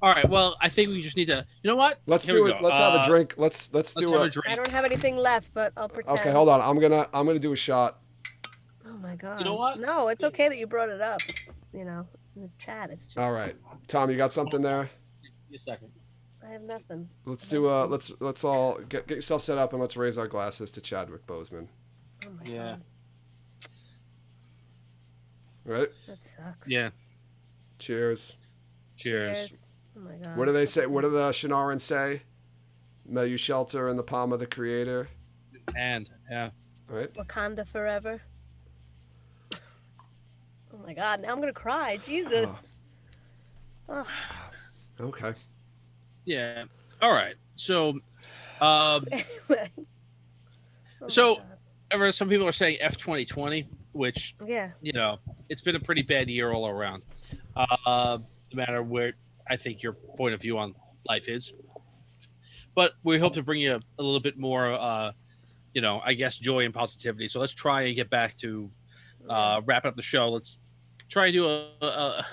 All right. Well, I think we just need to. You know what? Let's do it. Let's have a drink. Let's do a drink. I don't have anything left, but I'll pretend. Okay, hold on. I'm gonna do a shot. Oh my god. You know what? No, it's okay that you brought it up. In the chat, it's just. All right, Tom, you got something there? Give me a second. I have nothing. Let's all get yourself set up and let's raise our glasses to Chadwick Boseman. Oh my god. Right? That sucks. Yeah. Cheers. Cheers. Oh my god. What do they say? What do the Shinarans say? May you shelter in the palm of the Creator. And yeah. Right. Wakanda forever. Oh my god! Now I'm gonna cry. Jesus. Oh. Okay. Yeah. All right. So, Anyway. Some people are saying F2020, which it's been a pretty bad year all around. No matter where I think your point of view on life is, but we hope to bring you a little bit more, I guess, joy and positivity. So let's try and get back to wrap up the show. Let's try and do a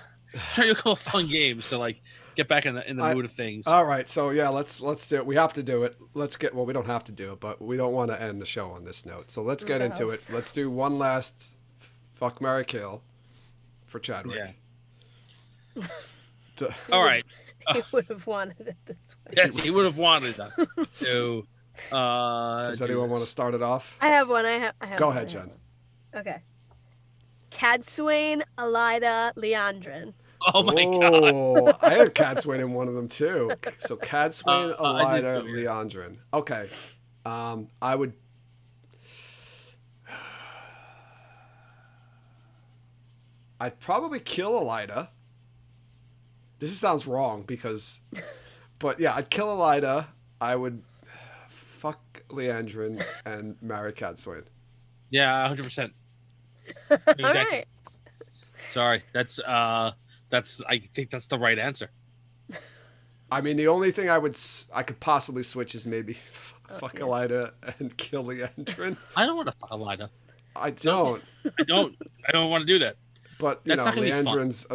couple of fun games to get back in the mood of things. All right, so yeah, let's do it. We have to do it. We don't have to do it, but we don't want to end the show on this note. So let's get into it. Let's do one last Fuck, marry, kill for Chadwick. Yeah. To- All right. He would have wanted it this way. Yes, he would have wanted us to. Does anyone want to start it off? I have one. I have Go one, ahead, I have Jen. one. Okay. Cadswain, Elida, Leandrin. Oh my god. Oh, I had Cadswain in one of them too. So Cadswain, I did Elida, too, yeah. Leandrin. Okay. I would. I'd probably kill Elida. This sounds wrong but yeah, I'd kill Elida. I would fuck Leandrin and marry Cadswain. Yeah, 100%. All Exactly. right. Sorry, that's. I think that's the right answer. I mean, the only thing I could possibly switch is maybe fuck yeah. Elida and kill Leandrin. I don't want to fuck Elida. I don't. I don't want to do that. But That's not gonna be fun. Leandrin's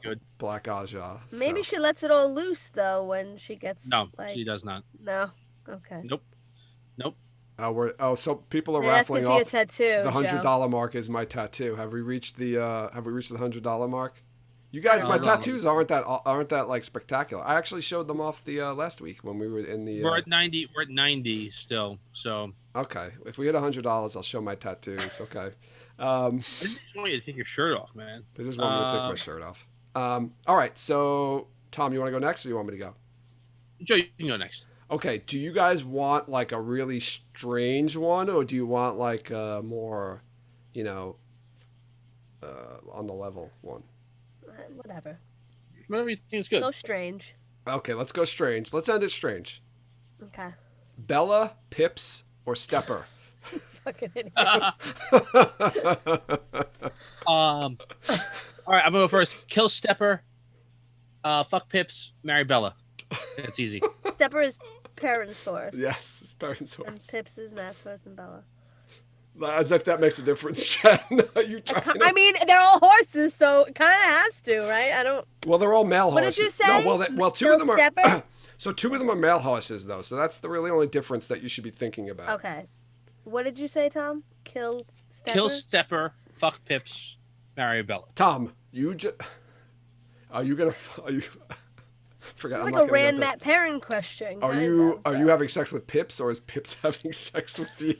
Good. Black Aja. Maybe she lets it all loose though when she gets. No, like... she does not. No. Okay. Nope. So people are They're asking raffling for your off. tattoo. The Joe. $100 mark is my tattoo. Have we reached the $100 mark? You guys, No, my no. tattoos aren't that like spectacular. I actually showed them off the last week when we were in the. We're at 90. We're at 90 still. So Okay, if we hit $100, I'll show my tattoos. Okay. I just want you to take your shirt off, man. They just want me to take my shirt off. All right, so Tom, you want to go next, or you want me to go? Joe, you can go next. Okay, do you guys want like a really strange one, or do you want like a more, on the level one? Whatever. Whatever you think is good. So strange. Okay, let's go strange. Let's end it strange. Okay. Bella, Pips, or Stepper? Fucking idiot. All right, I'm gonna go first. Kill Stepper. Fuck Pips. Marry Bella. That's easy. Stepper is parents' horse. Yes, it's parents' And horse. Pips is Matt's horse and Bella. As if that makes a difference, Jen. Are you trying I mean, they're all horses, so it kind of has to, right? I don't. Well, they're all male What horses. did you say? No, well, two Kill of them are. Stepper? So two of them are male horses, though. So that's the really only difference that you should be thinking about. Okay. What did you say, Tom? Kill Stepper? Kill Stepper. Fuck Pips. Marry Bella. Tom, are you gonna? Are you? Forgot. This is I'm like not a gonna Rand get Matt Perrin question. Are you having sex with Pips, or is Pips having sex with you?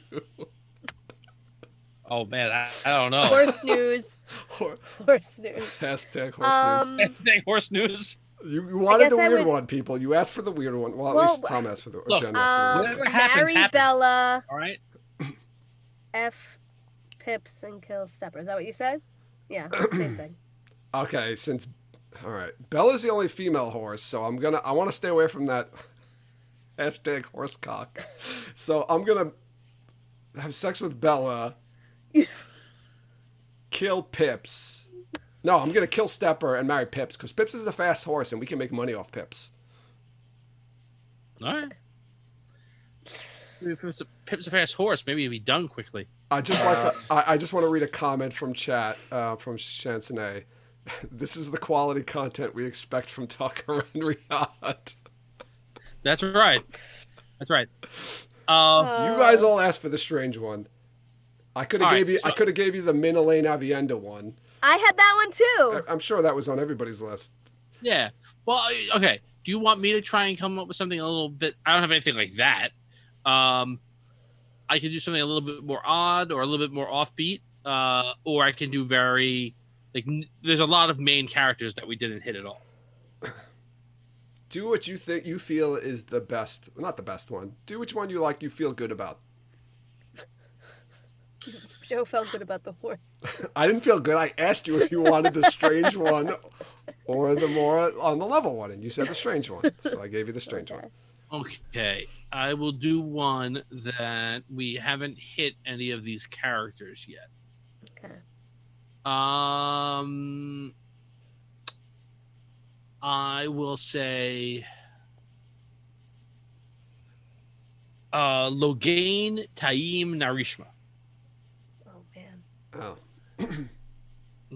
Oh man, I don't know. Horse news. Horse news. Hashtag horse news. Hashtag horse news. You wanted the guess I weird would- one, people. You asked for the weird one. Well, at Well, least Tom asked for the. Or look, Jen asked for the weird whatever one. happens, Marry happens. Bella, All right. F Pips, and kill Stepper. Is that what you said? Yeah, same thing. Okay, all right, Bella's the only female horse, so I want to stay away from that hashtag horse cock. So I'm gonna have sex with Bella, kill Pips. No, I'm gonna kill Stepper and marry Pips because Pips is a fast horse and we can make money off Pips. All right. If Pip's a fast horse, maybe he'd be done quickly. I just I just want to read a comment from chat from Chansonnet. This is the quality content we expect from tel'aran'rhiod. That's right. That's right. You guys all asked for the strange one. I could have All gave right, you. so- I could have gave you the Min Elaine Avienda one. I had that one too. I'm sure that was on everybody's list. Yeah. Well, okay. Do you want me to try and come up with something a little bit? I don't have anything like that. I can do something a little bit more odd or a little bit more offbeat, or I can do very there's a lot of main characters that we didn't hit at all. Do what you think you feel is the best. Not the best one. Do which one you like. You feel good about. Joe felt good about the horse. I didn't feel good. I asked you if you wanted the strange one or the more on the level one, and you said the strange one. So I gave you the strange one. Okay. I will do one that we haven't hit any of these characters yet. Okay. I will say Logain Taim Narishma. Oh man. Oh.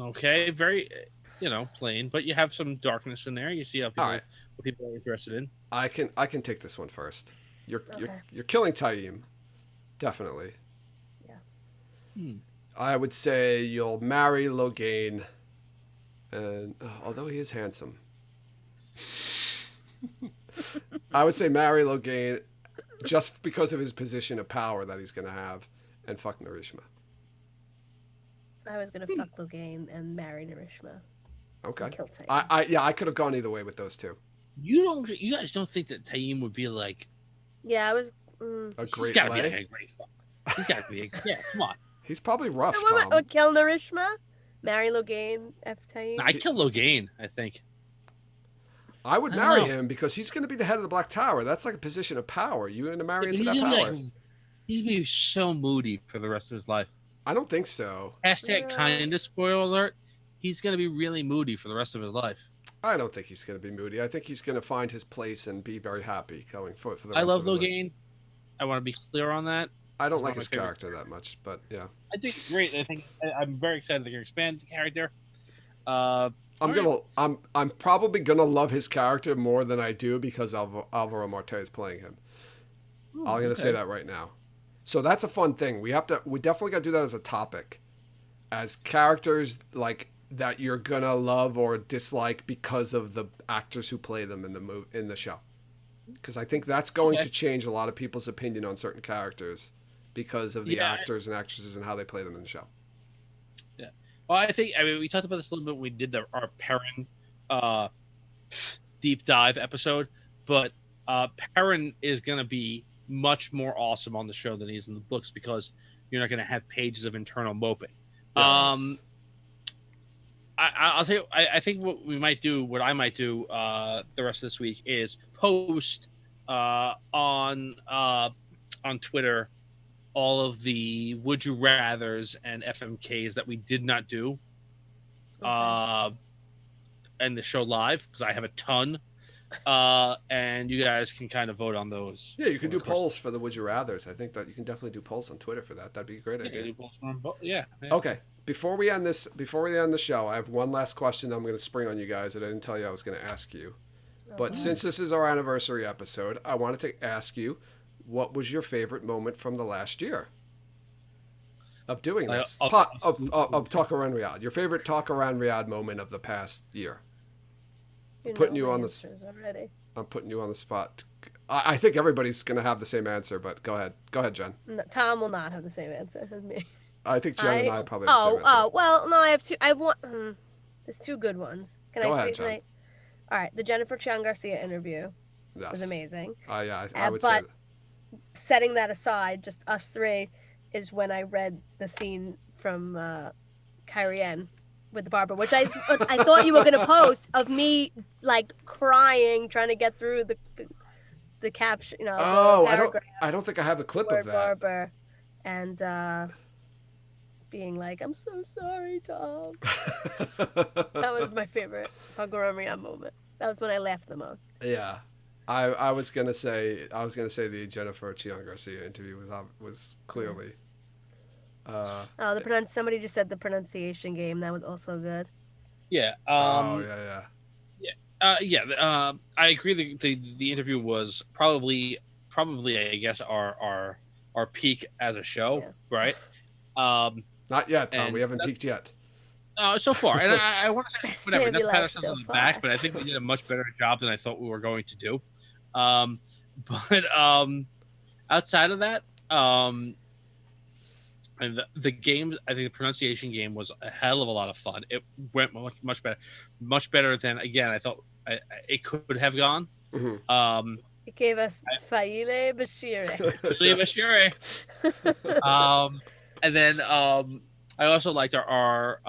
Okay, very plain, but you have some darkness in there. You see how people, All right. what people are interested in. I can take this one first. You're Okay. killing Taim, definitely. Yeah. I would say you'll marry Logain, and although he is handsome, I would say marry Logain just because of his position of power that he's going to have, and fuck Narishma. I was gonna fuck Logain and marry Narishma. Okay. And kill Taim. I could have gone either way with those two. You guys don't think that Taim would be like Yeah, I was. A he's great gotta be lay. like a great fuck. He's gotta be come on. He's probably rough, I Tom. would kill Narishma, marry Logain, F Taim. I kill Logain, I think. I would I don't marry know. him because he's going to be the head of the Black Tower. That's like a position of power. You're going to marry He's into that gonna be power. like, he's gonna be so moody for the rest of his life. I don't think so. Hashtag Yeah. kinda spoiler alert. He's gonna be really moody for the rest of his life. I don't think he's going to be moody. I think he's going to find his place and be very happy going for the rest I love of his life. Logain. I want to be clear on that. I don't He's like one of his my favorite character that much, but yeah. I think it's great. I'm very excited they're gonna expand the character. I'm probably gonna love his character more than I do because Alvaro Marte is playing him. I'm gonna say that right now. So that's a fun thing. We definitely gotta do that as a topic, as characters like that you're gonna love or dislike because of the actors who play them in the show. Because I think that's going to change a lot of people's opinion on certain characters because of the actors and actresses and how they play them in the show. Yeah. Well, I mean, we talked about this a little bit when we did our Perrin deep dive episode, but Perrin is going to be much more awesome on the show than he is in the books because you're not going to have pages of internal moping. Yes. I'll tell you, I think what I might do the rest of this week is post on Twitter all of the would you rathers and FMKs that we did not do and the show live because I have a ton and you guys can kind of vote on those. Yeah, you can do polls for the would you rathers. I think that you can definitely do polls on Twitter for that. That'd be a great idea. Yeah. Okay. Before we end the show, I have one last question I'm going to spring on you guys that I didn't tell you I was going to ask you. But since this is our anniversary episode, I wanted to ask you, what was your favorite moment from the last year of doing this? Of tel'aran'rhiod. Your favorite tel'aran'rhiod moment of the past year. I'm putting you on the spot. I think everybody's going to have the same answer, but go ahead. Go ahead, Jen. No, Tom will not have the same answer as me. I think Jen and I probably have the same answer. Well, no, I have two. I have one. There's two good ones. Can Go I ahead, say? Jen. All right, the Jennifer Chiang Garcia interview Yes. was amazing. Yeah, I would say but that. setting that aside, just us three, is when I read the scene from Kyrian with the barber, which I thought you were gonna post of me like crying trying to get through the caption. You know. Oh, the I don't think I have a clip word of that. barber, and being like, "I'm so sorry, Tom." That was my favorite tel'aran'rhiod moment. That was when I laughed the most. Yeah, I was gonna say the Jennifer Chiang Garcia interview was clearly. Somebody just said the pronunciation game. That was also good. Yeah. Yeah. I agree. The interview was probably I guess our peak as a show, right? Not yet, Tom. And We haven't peaked yet. So far, and I want to say whatever. Maybe Not pat like ourselves so on the far. back, but I think we did a much better job than I thought we were going to do. But outside of that, and the games, I think the pronunciation game was a hell of a lot of fun. It went much better than again I thought it could have gone. Mm-hmm. It gave us Faile Bashire. And then I also liked our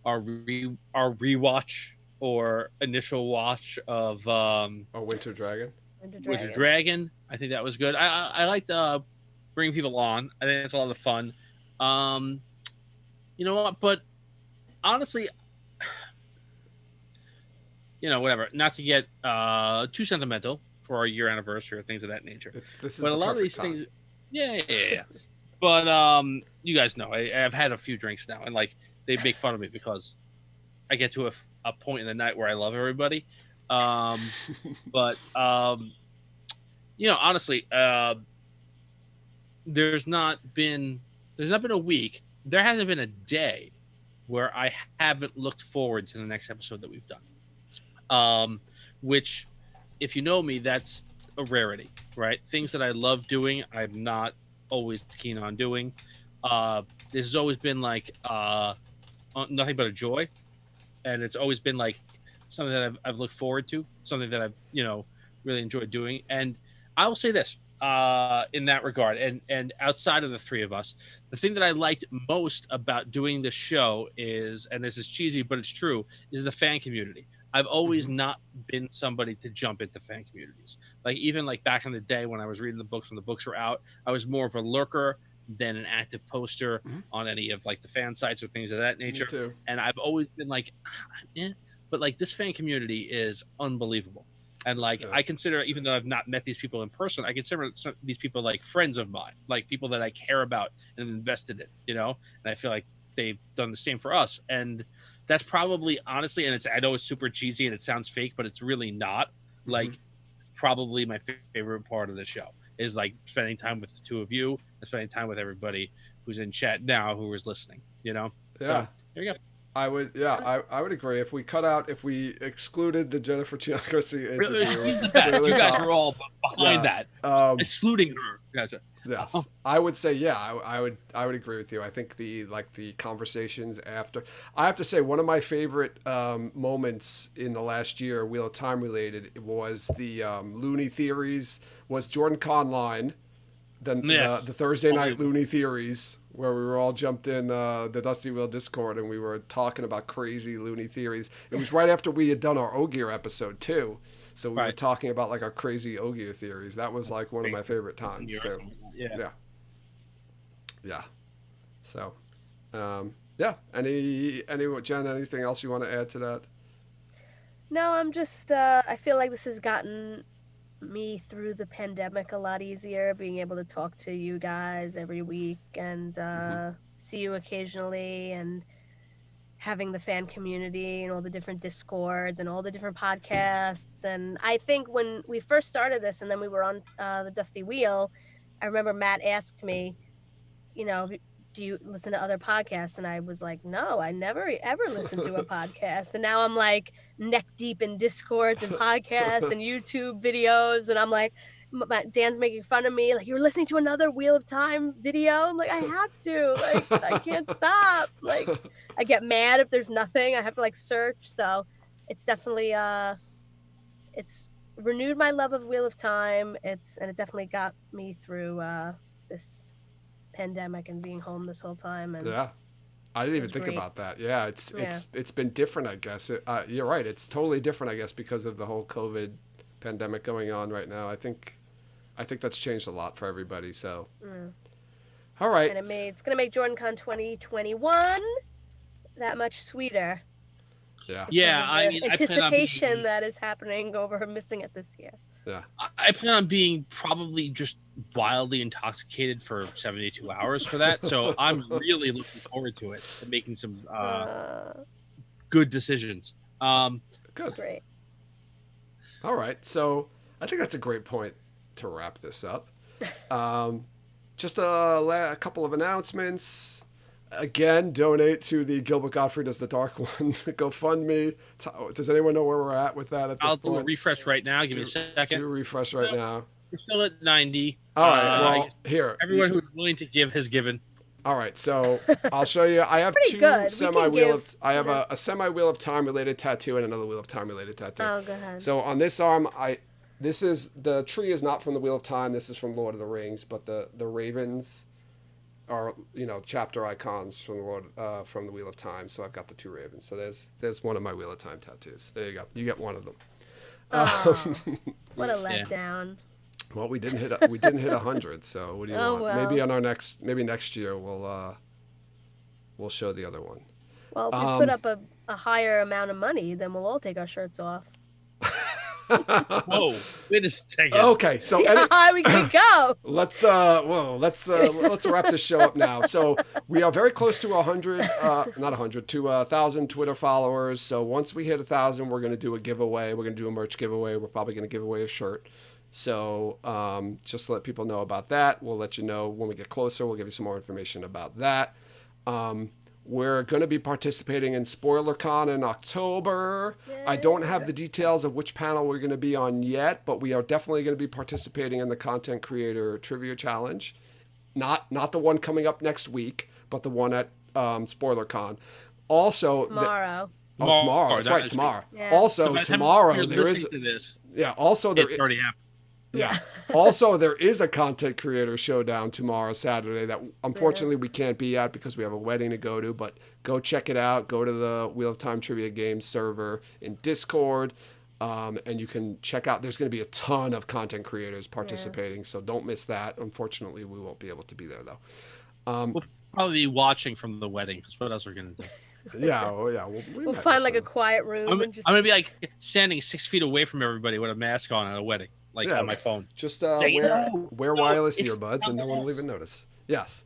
rewatch or initial watch of Winter Dragon. Winter Dragon. I think that was good. I liked bringing people on. I think it's a lot of fun. You know what? But honestly, whatever. Not to get too sentimental for our year anniversary or things of that nature. This is but a lot of these things, yeah. But you guys know I've had a few drinks now, and like they make fun of me because I get to a point in the night where I love everybody. But honestly, there's not been there's not been a week, there hasn't been a day where I haven't looked forward to the next episode that we've done. Which, if you know me, that's a rarity, right? Things that I love doing, I'm not always keen on doing. This has always been like nothing but a joy, and it's always been like something that I've looked forward to, something that I've really enjoyed doing. And I will say this in that regard, and outside of the three of us, the thing that I liked most about doing this show is, and this is cheesy but it's true, is the fan community. I've always not been somebody to jump into fan communities. Like even like back in the day when I was reading the books, when the books were out, I was more of a lurker than an active poster on any of like the fan sites or things of that nature. Me too. And I've always been like, but like this fan community is unbelievable. And like I consider, even though I've not met these people in person, I consider these people like friends of mine, like people that I care about and invested in, and I feel like they've done the same for us. And that's probably, honestly, and I know it's super cheesy and it sounds fake, but it's really not. Like probably my favorite part of the show is like spending time with the two of you and spending time with everybody who's in chat now, who is listening, Yeah. So there you go. I would agree. If we excluded the Jennifer Giancarsi interview, She's the best. You guys are all behind that, excluding her. Gotcha. Yes, I would say I would agree with you. I think the conversations after. I have to say one of my favorite moments in the last year, Wheel of Time related, was the Looney Theories. Was Jordan Conline, the Thursday night Looney Theories, where we were all jumped in the Dusty Wheel Discord and we were talking about crazy Looney theories. It was right after we had done our Ogier episode too. So we were talking about like our crazy Ogier theories. That was like one of my favorite times. So, yeah. So, Jen, anything else you want to add to that? No, I'm just, I feel like this has gotten me through the pandemic a lot easier, being able to talk to you guys every week and see you occasionally, and having the fan community and all the different discords and all the different podcasts. And I think when we first started this and then we were on the Dusty Wheel, I remember Matt asked me, do you listen to other podcasts? And I was like, no, I never ever listened to a podcast. And now I'm like neck deep in Discords and podcasts and YouTube videos. And I'm like, Dan's making fun of me. Like, you're listening to another Wheel of Time video? I'm like, I have to. Like, I can't stop. Like, I get mad if there's nothing. I have to like search. So it's definitely, it's renewed my love of Wheel of Time. And it definitely got me through this pandemic and being home this whole time. And I didn't even think about that. It's been different, I guess. You're right, it's totally different, I guess, because of the whole COVID pandemic going on right now. I think that's changed a lot for everybody. So all right, and it's gonna make JordanCon 2021 that much sweeter. I mean, anticipation that is happening over missing it this year. I plan on being probably just wildly intoxicated for 72 hours for that. So I'm really looking forward to it and making some good decisions. Good. Great. All right. So I think that's a great point to wrap this up. Just a couple of announcements. Again, donate to the Gilbert Gottfried as the Dark One GoFundMe. Does anyone know where we're at with that at this point? I'll do a refresh right now. Give me a second. Do a refresh right now. We're still at 90. All right. Well, here. Everyone who's willing to give has given. All right. So I'll show you. I have two semi-wheel of. I have a semi-wheel of time related tattoo and another wheel of time related tattoo. Oh, go ahead. So on this arm, this is the tree is not from the Wheel of Time. This is from Lord of the Rings, but the ravens are chapter icons from the Wheel of Time. So I've got the two ravens. So there's one of my Wheel of Time tattoos. There you go. You get one of them. What a letdown. Well, we didn't hit 100. So what do you want? Well. Maybe next year we'll show the other one. Well, if we put up a higher amount of money, then we'll all take our shirts off. Whoa! Wait a second. Okay, so see how high we can go. Let's wrap this show up now. So we are very close to 100, not 100, to 1,000 Twitter followers. So once we hit 1,000, we're going to do a giveaway. We're going to do a merch giveaway. We're probably going to give away a shirt. So just to let people know about that. We'll let you know when we get closer. We'll give you some more information about that. We're going to be participating in SpoilerCon in October. I don't have the details of which panel we're going to be on yet, but we are definitely going to be participating in the Content Creator Trivia Challenge. Not the one coming up next week, but the one at SpoilerCon. Also, tomorrow. Tomorrow. That's right, tomorrow. Yeah. Also, tomorrow there is. To this, Yeah. Also, there it's already happened. Yeah. Also, there is a content creator showdown tomorrow, Saturday, that unfortunately we can't be at because we have a wedding to go to. But go check it out. Go to the Wheel of Time Trivia Games server in Discord, and you can check out. There's going to be a ton of content creators participating, so don't miss that. Unfortunately, we won't be able to be there though. We'll probably be watching from the wedding because what else are we going to do? Yeah, we'll find like a quiet room. I'm and just... gonna be like standing 6 feet away from everybody with a mask on at a wedding, like on my phone. Just wear wireless earbuds, and no one will even notice. Yes.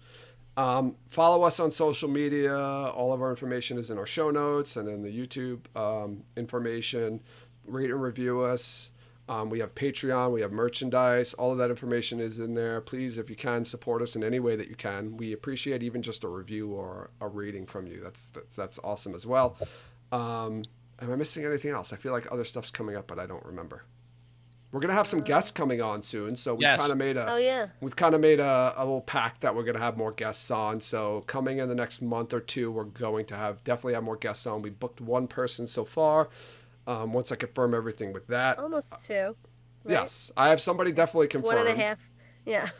Follow us on social media. All of our information is in our show notes and in the YouTube information. Rate and review us. We have Patreon, we have merchandise, all of that information is in there. Please, if you can, support us in any way that you can. We appreciate even just a review or a rating from you. That's awesome as well. Am I missing anything else? I feel like other stuff's coming up, but I don't remember. We're gonna have some guests coming on soon, so we kind of made we've kind of made a little pact that we're gonna have more guests on. So coming in the next month or two, we're going to definitely have more guests on. We booked one person so far. Once I confirm everything with that. Almost 2. Right? Yes, I have somebody definitely confirmed. 1.5. Yeah.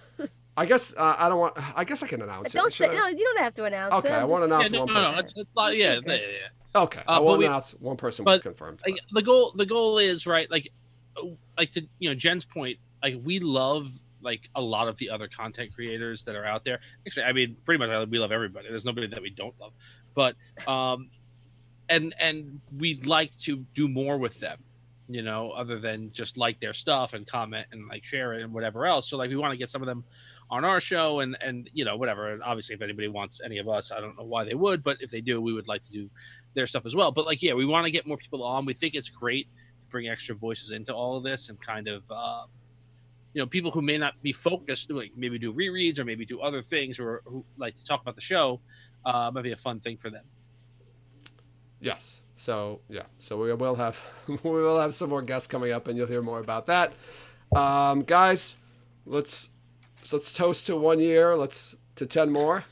I guess I don't want. I guess I can announce don't it. say, no, you don't have to announce it. Okay, I want to announce one person. No, it's not, yeah. Okay, I want to announce one person we've confirmed. Like, the goal is right. Like to Jen's point. Like we love like a lot of the other content creators that are out there. Actually, I mean, pretty much we love everybody. There's nobody that we don't love, but and we'd like to do more with them, other than just like their stuff and comment and like share it and whatever else. So like we want to get some of them on our show and whatever. And obviously if anybody wants any of us, I don't know why they would, but if they do, we would like to do their stuff as well. But like, yeah, we want to get more people on. We think it's great to bring extra voices into all of this and kind of, people who may not be focused, like maybe do rereads or maybe do other things or who like to talk about the show, might be a fun thing for them. Yes. So we will have some more guests coming up, and you'll hear more about that. Guys, let's toast to 1 year. To 10 more.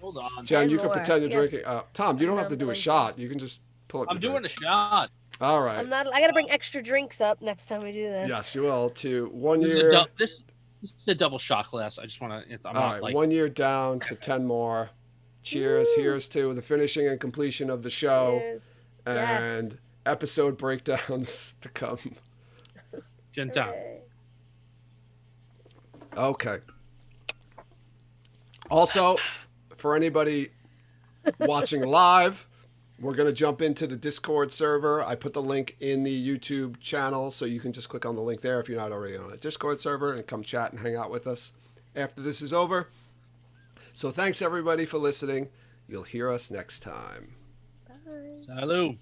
Hold on, Jen. You can pretend you're drinking. Tom, you don't have to do a shot. You can just pull up. I'm doing a shot. All right. I gotta bring extra drinks up next time we do this. Yes, you will. To 1 year. This is a double shot glass. I just want to. All right. 1 year down to 10 more. Cheers. Woo. Here's to the finishing and completion of the show. Cheers. And episode breakdowns to come. Jen time. Okay. Also, for anybody watching live, we're going to jump into the Discord server. I put the link in the YouTube channel, so you can just click on the link there if you're not already on a Discord server and come chat and hang out with us after this is over. So thanks everybody for listening. You'll hear us next time. Salut.